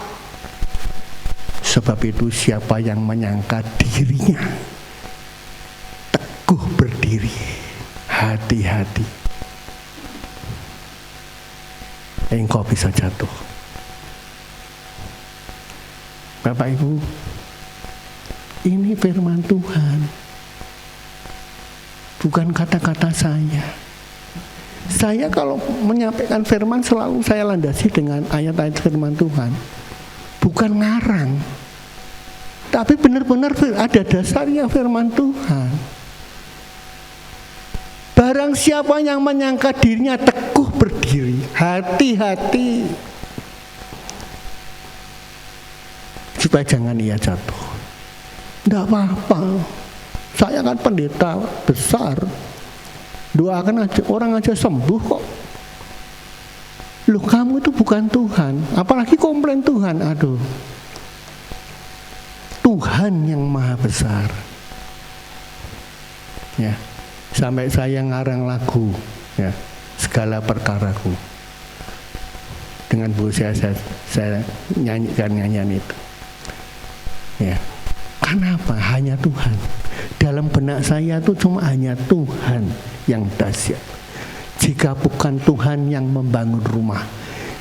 Sebab itu siapa yang menyangka dirinya teguh berdiri, hati-hati, engkau bisa jatuh. Bapak Ibu, ini firman Tuhan, bukan kata-kata saya. Saya kalau menyampaikan firman selalu saya landasi dengan ayat-ayat firman Tuhan, bukan ngarang, tapi benar-benar ada dasarnya firman Tuhan. Barang siapa yang menyangka dirinya teguh berdiri, hati-hati supaya jangan ia jatuh. Tidak apa-apa, saya kan pendeta besar, doakan aja, orang aja sembuh kok. Loh, kamu itu bukan Tuhan, apalagi komplain Tuhan. Aduh, Tuhan yang maha besar. Ya, sampai saya ngarang lagu, ya, segala perkaraku. Dengan Bu saya nyanyikan nyanyian itu. Ya, kenapa? Hanya Tuhan. Dalam benak saya itu cuma hanya Tuhan yang dahsyat. Jika bukan Tuhan yang membangun rumah,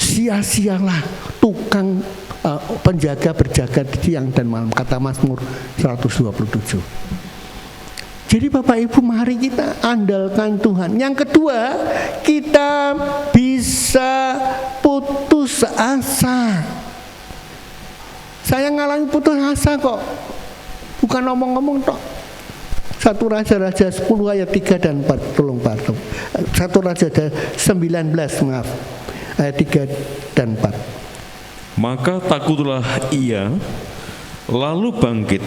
sia-sialah tukang penjaga berjaga siang dan malam, kata Mazmur 127. Jadi Bapak Ibu, mari kita andalkan Tuhan. Yang kedua, kita bisa putus asa. Saya ngalami putus asa kok, bukan ngomong-ngomong tok. 1 Raja-Raja 10 ayat 3 dan 4, tolong Pak. 1 Raja 19, maaf, ayat 3 dan 4. Maka takutlah ia, lalu bangkit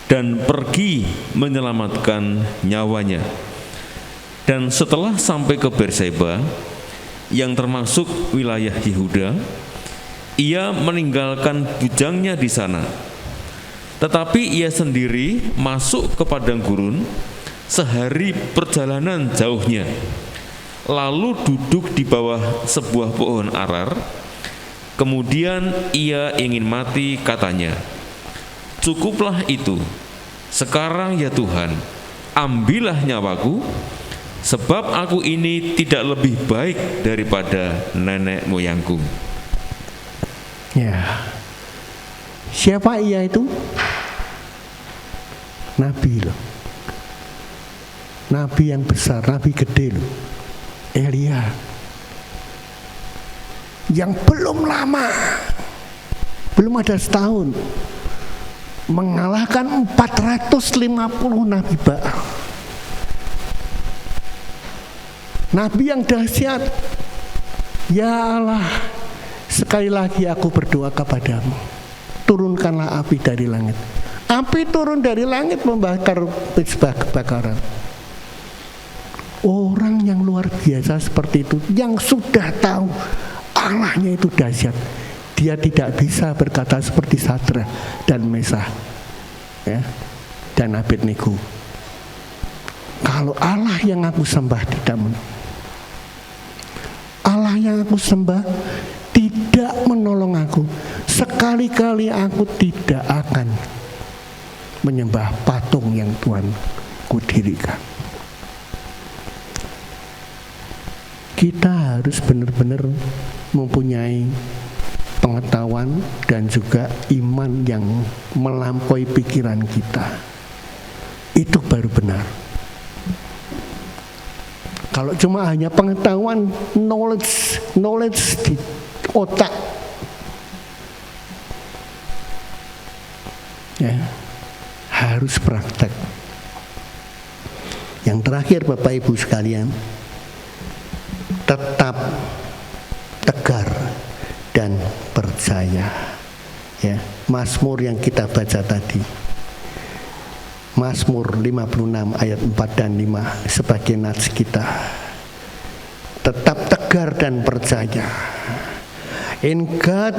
dan pergi menyelamatkan nyawanya. Dan setelah sampai ke Berseba, yang termasuk wilayah Yehuda, ia meninggalkan bujangnya di sana. Tetapi ia sendiri masuk ke padang gurun sehari perjalanan jauhnya, lalu duduk di bawah sebuah pohon arar. Kemudian ia ingin mati, katanya, "Cukuplah itu, sekarang ya Tuhan, ambillah nyawaku, sebab aku ini tidak lebih baik daripada nenek moyangku." Ya, siapa ia itu? Nabi loh, nabi yang besar, nabi gede loh, Elia, yang belum lama, belum ada setahun, mengalahkan 450 nabi Baal. Nabi yang dahsyat. Ya Allah, sekali lagi aku berdoa kepadamu, turunkanlah api dari langit. Api turun dari langit membakar mezbah kebakaran. Orang yang luar biasa seperti itu, yang sudah tahu Allahnya itu dahsyat, dia tidak bisa berkata seperti Sadrak dan Mesah, ya, dan Abednego, kalau Allah yang aku sembah tidak Allah yang aku sembah tidak menolong aku, sekali-kali aku tidak akan menyembah patung yang Tuhan kudirikan. Kita harus benar-benar mempunyai pengetahuan dan juga iman yang melampaui pikiran kita. Itu baru benar. Kalau cuma hanya pengetahuan, knowledge di otak, ya, harus praktek. Yang terakhir, Bapak Ibu sekalian, tetap tegar dan percaya. Ya, Mazmur yang kita baca tadi, Mazmur 56 ayat 4 dan 5 sebagai nats kita. Tetap tegar dan percaya. In God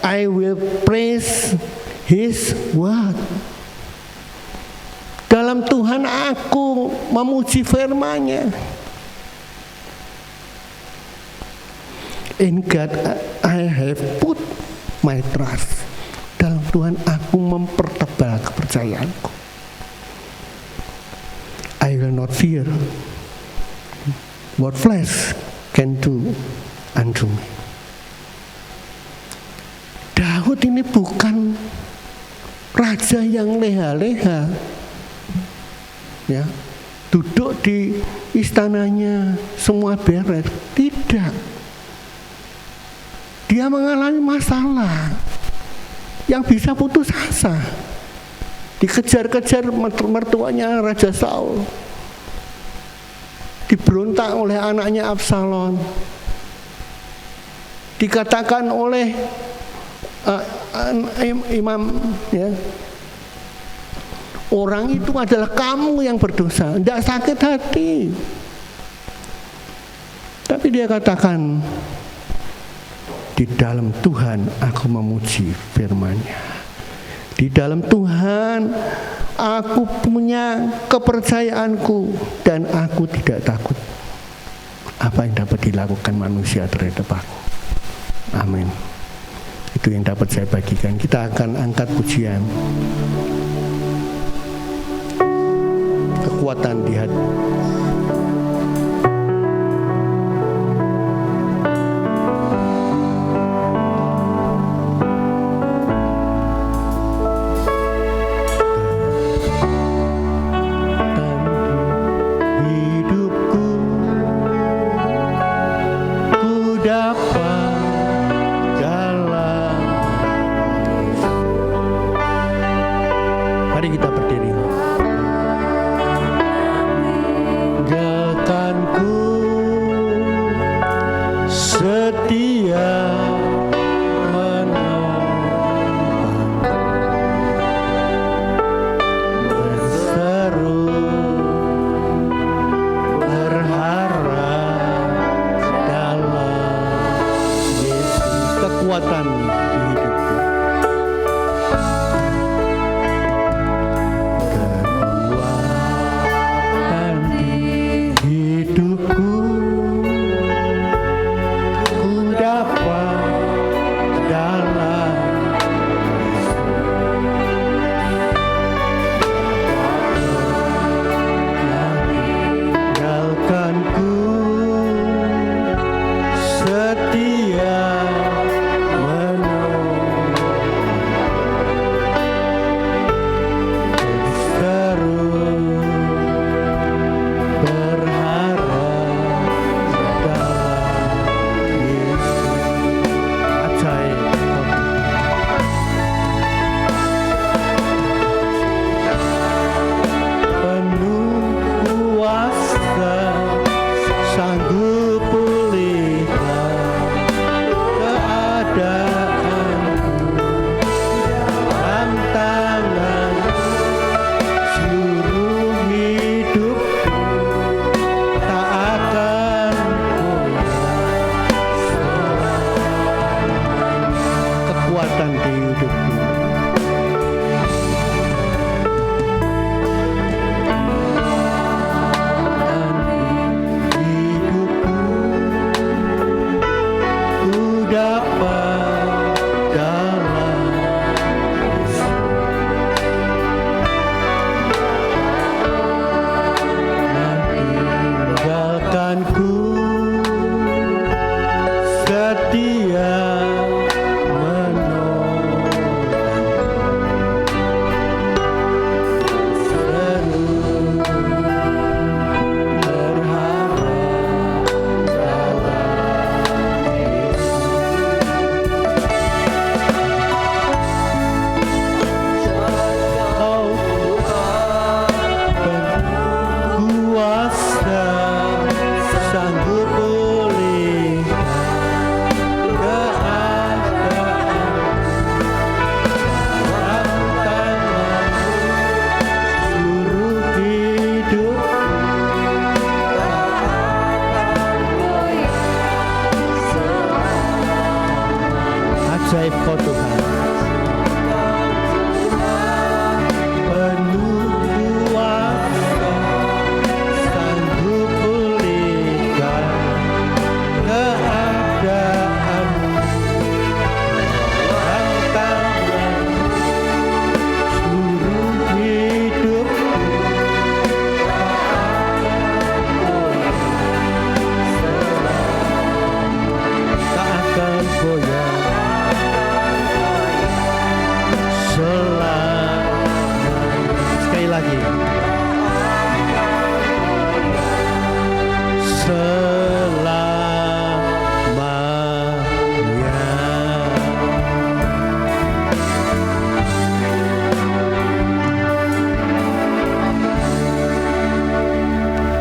I will praise His word. Dalam Tuhan aku memuji firman-Nya. In God I have put my trust. Dalam Tuhan aku mempertebal kepercayaanku. I will not fear what flesh can do unto me. Daud ini bukan raja yang leha-leha, ya, duduk di istananya semua beres. Tidak. Dia mengalami masalah yang bisa putus asa. Dikejar-kejar mertuanya Raja Saul, diberontak oleh anaknya Absalom, dikatakan oleh imam, ya, orang itu adalah kamu yang berdosa. Tidak sakit hati, tapi dia katakan, di dalam Tuhan aku memuji firman-Nya. Di dalam Tuhan aku punya kepercayaanku dan aku tidak takut apa yang dapat dilakukan manusia terhadap aku. Amin. Itu yang dapat saya bagikan. Kita akan angkat pujian. Kekuatan di hati. Mari kita berdiri.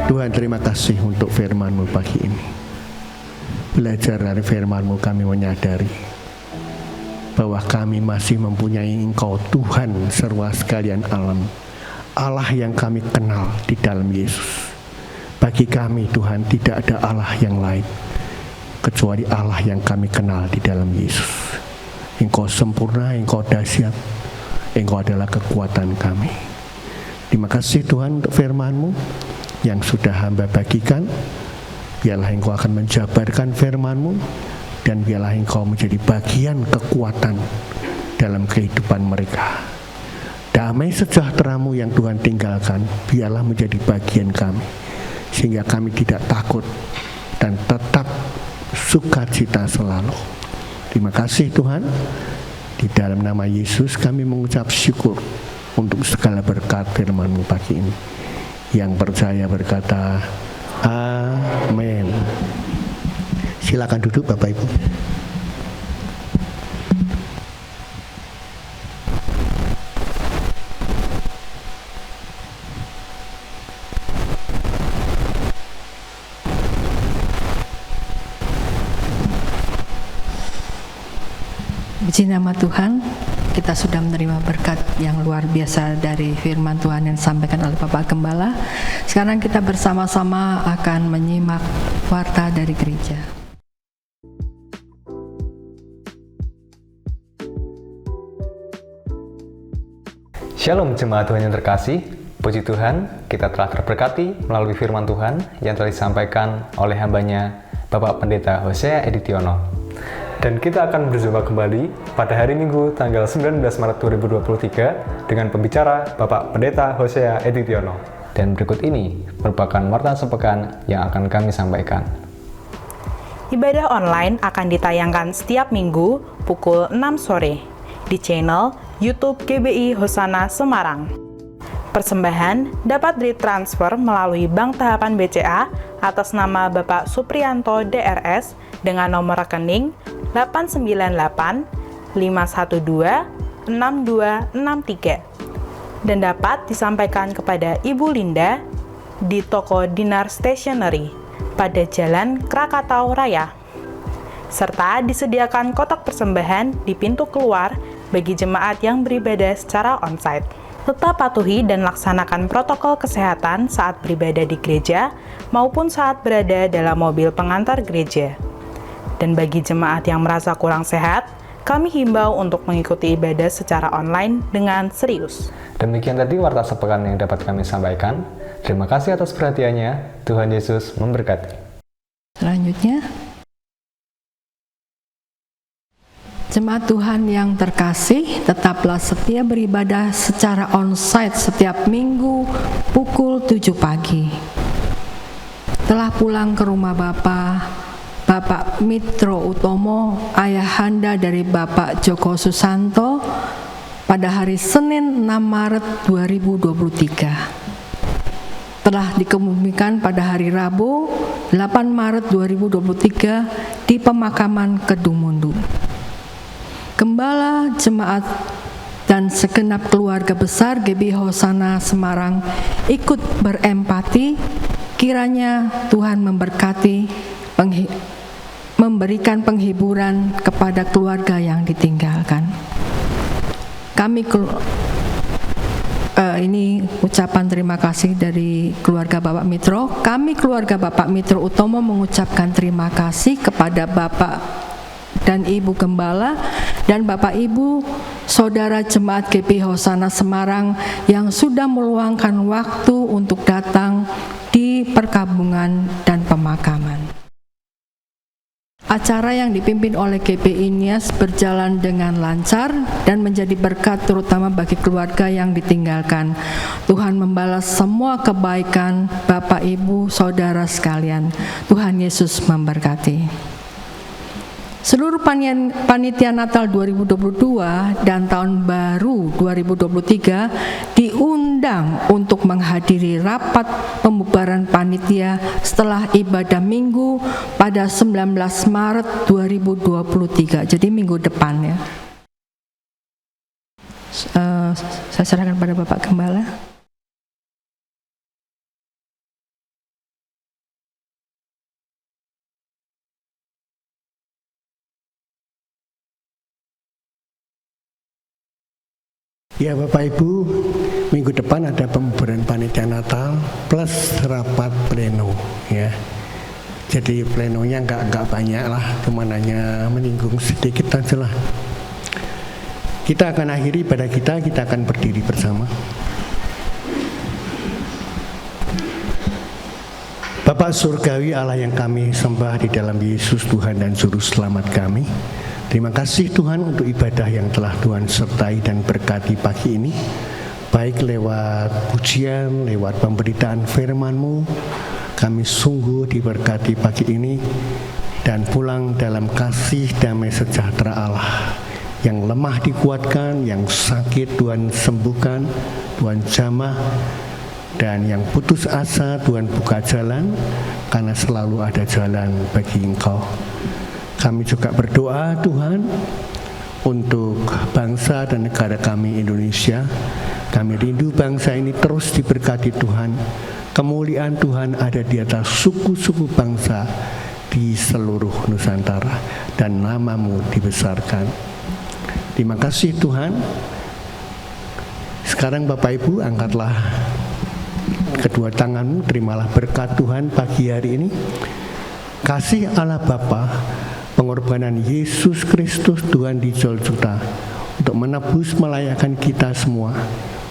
Tuhan, terima kasih untuk firman-Mu pagi ini. Belajar dari firman-Mu kami menyadari bahwa kami masih mempunyai Engkau Tuhan serwa sekalian alam, Allah yang kami kenal di dalam Yesus. Bagi kami Tuhan tidak ada Allah yang lain kecuali Allah yang kami kenal di dalam Yesus. Engkau sempurna, Engkau dahsyat, Engkau adalah kekuatan kami. Terima kasih Tuhan untuk firman-Mu yang sudah hamba bagikan. Biarlah Engkau akan menjabarkan firman-Mu, dan biarlah Engkau menjadi bagian kekuatan dalam kehidupan mereka. Damai sejahtera-Mu yang Tuhan tinggalkan, biarlah menjadi bagian kami, sehingga kami tidak takut dan tetap sukacita selalu. Terima kasih Tuhan. Di dalam nama Yesus kami mengucap syukur untuk segala berkat firman-Mu pagi ini. Yang percaya berkata, amin. Silakan duduk Bapak Ibu. Puji nama Tuhan, kita sudah menerima berkat yang luar biasa dari firman Tuhan yang disampaikan oleh Bapak Gembala. Sekarang kita bersama-sama akan menyimak warta dari gereja. Shalom jemaat Tuhan yang terkasih, puji Tuhan kita telah terberkati melalui firman Tuhan yang telah disampaikan oleh hambanya Bapak Pendeta Hosea Editiono. Dan kita akan berjumpa kembali pada hari Minggu tanggal 19 Maret 2023 dengan pembicara Bapak Pendeta Hosea Editiono. Dan berikut ini merupakan warta sepekan yang akan kami sampaikan. Ibadah online akan ditayangkan setiap minggu pukul 6 sore di channel YouTube GBI Hosana Semarang. Persembahan dapat ditransfer melalui Bank Tahapan BCA atas nama Bapak Supriyanto DRS dengan nomor rekening 898 512 6263 dan dapat disampaikan kepada Ibu Linda di toko Dinar Stationery pada Jalan Krakatau Raya, serta disediakan kotak persembahan di pintu keluar bagi jemaat yang beribadah secara onsite. Tetap patuhi dan laksanakan protokol kesehatan saat beribadah di gereja maupun saat berada dalam mobil pengantar gereja. Dan bagi jemaat yang merasa kurang sehat, kami himbau untuk mengikuti ibadah secara online dengan serius. Demikian tadi warta sepekan yang dapat kami sampaikan. Terima kasih atas perhatiannya. Tuhan Yesus memberkati. Selanjutnya, jemaat Tuhan yang terkasih, tetaplah setia beribadah secara onsite setiap minggu pukul 7 pagi. Telah pulang ke rumah Bapak Mitro Utomo, ayahanda dari Bapak Joko Susanto, pada hari Senin 6 Maret 2023. Telah dikebumikan pada hari Rabu 8 Maret 2023 di pemakaman Kedungmundu. Gembala, jemaat, dan segenap keluarga besar GBI Hosana Semarang ikut berempati. Kiranya Tuhan memberkati, memberikan penghiburan kepada keluarga yang ditinggalkan. Kami ini ucapan terima kasih dari keluarga Bapak Mitro. Kami keluarga Bapak Mitro Utomo mengucapkan terima kasih kepada Bapak dan Ibu Gembala dan Bapak Ibu Saudara Jemaat GBI Hosana Semarang yang sudah meluangkan waktu untuk datang di perkabungan dan pemakaman. Acara yang dipimpin oleh GBI Nias berjalan dengan lancar dan menjadi berkat terutama bagi keluarga yang ditinggalkan. Tuhan membalas semua kebaikan Bapak, Ibu, Saudara sekalian. Tuhan Yesus memberkati. Seluruh panitia Natal 2022 dan Tahun Baru 2023 diundang untuk menghadiri rapat pembubaran panitia setelah ibadah minggu pada 19 Maret 2023. Jadi minggu depan ya. Saya serahkan pada Bapak Gembala. Ya Bapak Ibu, minggu depan ada pembubaran panitia Natal plus rapat pleno ya. Jadi plenonya nggak banyak lah, cuma hanya menyinggung sedikit aja lah. Kita akan akhiri pada kita akan berdiri bersama. Bapak Surgawi Allah yang kami sembah di dalam Yesus Tuhan dan Juru Selamat kami, terima kasih Tuhan untuk ibadah yang telah Tuhan sertai dan berkati pagi ini, baik lewat pujian, lewat pemberitaan firman-Mu. Kami sungguh diberkati pagi ini dan pulang dalam kasih damai sejahtera Allah. Yang lemah dikuatkan, yang sakit Tuhan sembuhkan, Tuhan jamah, dan yang putus asa Tuhan buka jalan, karena selalu ada jalan bagi Engkau. Kami juga berdoa Tuhan untuk bangsa dan negara kami Indonesia. Kami rindu bangsa ini terus diberkati Tuhan. Kemuliaan Tuhan ada di atas suku-suku bangsa di seluruh Nusantara, dan nama-Mu dibesarkan. Terima kasih Tuhan. Sekarang Bapak Ibu angkatlah kedua tanganmu, terimalah berkat Tuhan pagi hari ini. Kasih Allah Bapa, pengorbanan Yesus Kristus Tuhan di Golgota untuk menebus melayakkan kita semua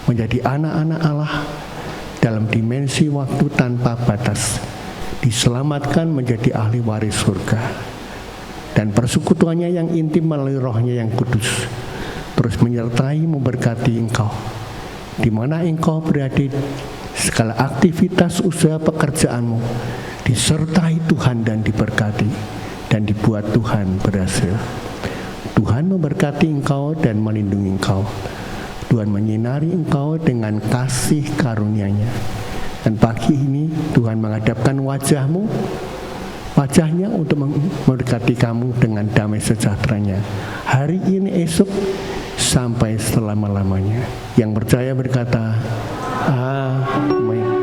menjadi anak-anak Allah dalam dimensi waktu tanpa batas, diselamatkan menjadi ahli waris surga, dan persekutuannya yang intim melalui Roh-Nya yang kudus terus menyertai memberkati engkau di mana engkau berada. Segala aktivitas usaha pekerjaanmu disertai Tuhan dan diberkati, dan dibuat Tuhan berhasil. Tuhan memberkati engkau dan melindungi engkau. Tuhan menyinari engkau dengan kasih karunia-Nya. Dan pagi ini Tuhan menghadapkan wajahnya untuk memberkati kamu dengan damai sejahtera-Nya. Hari ini, esok, sampai selama-lamanya. Yang percaya berkata, Amin.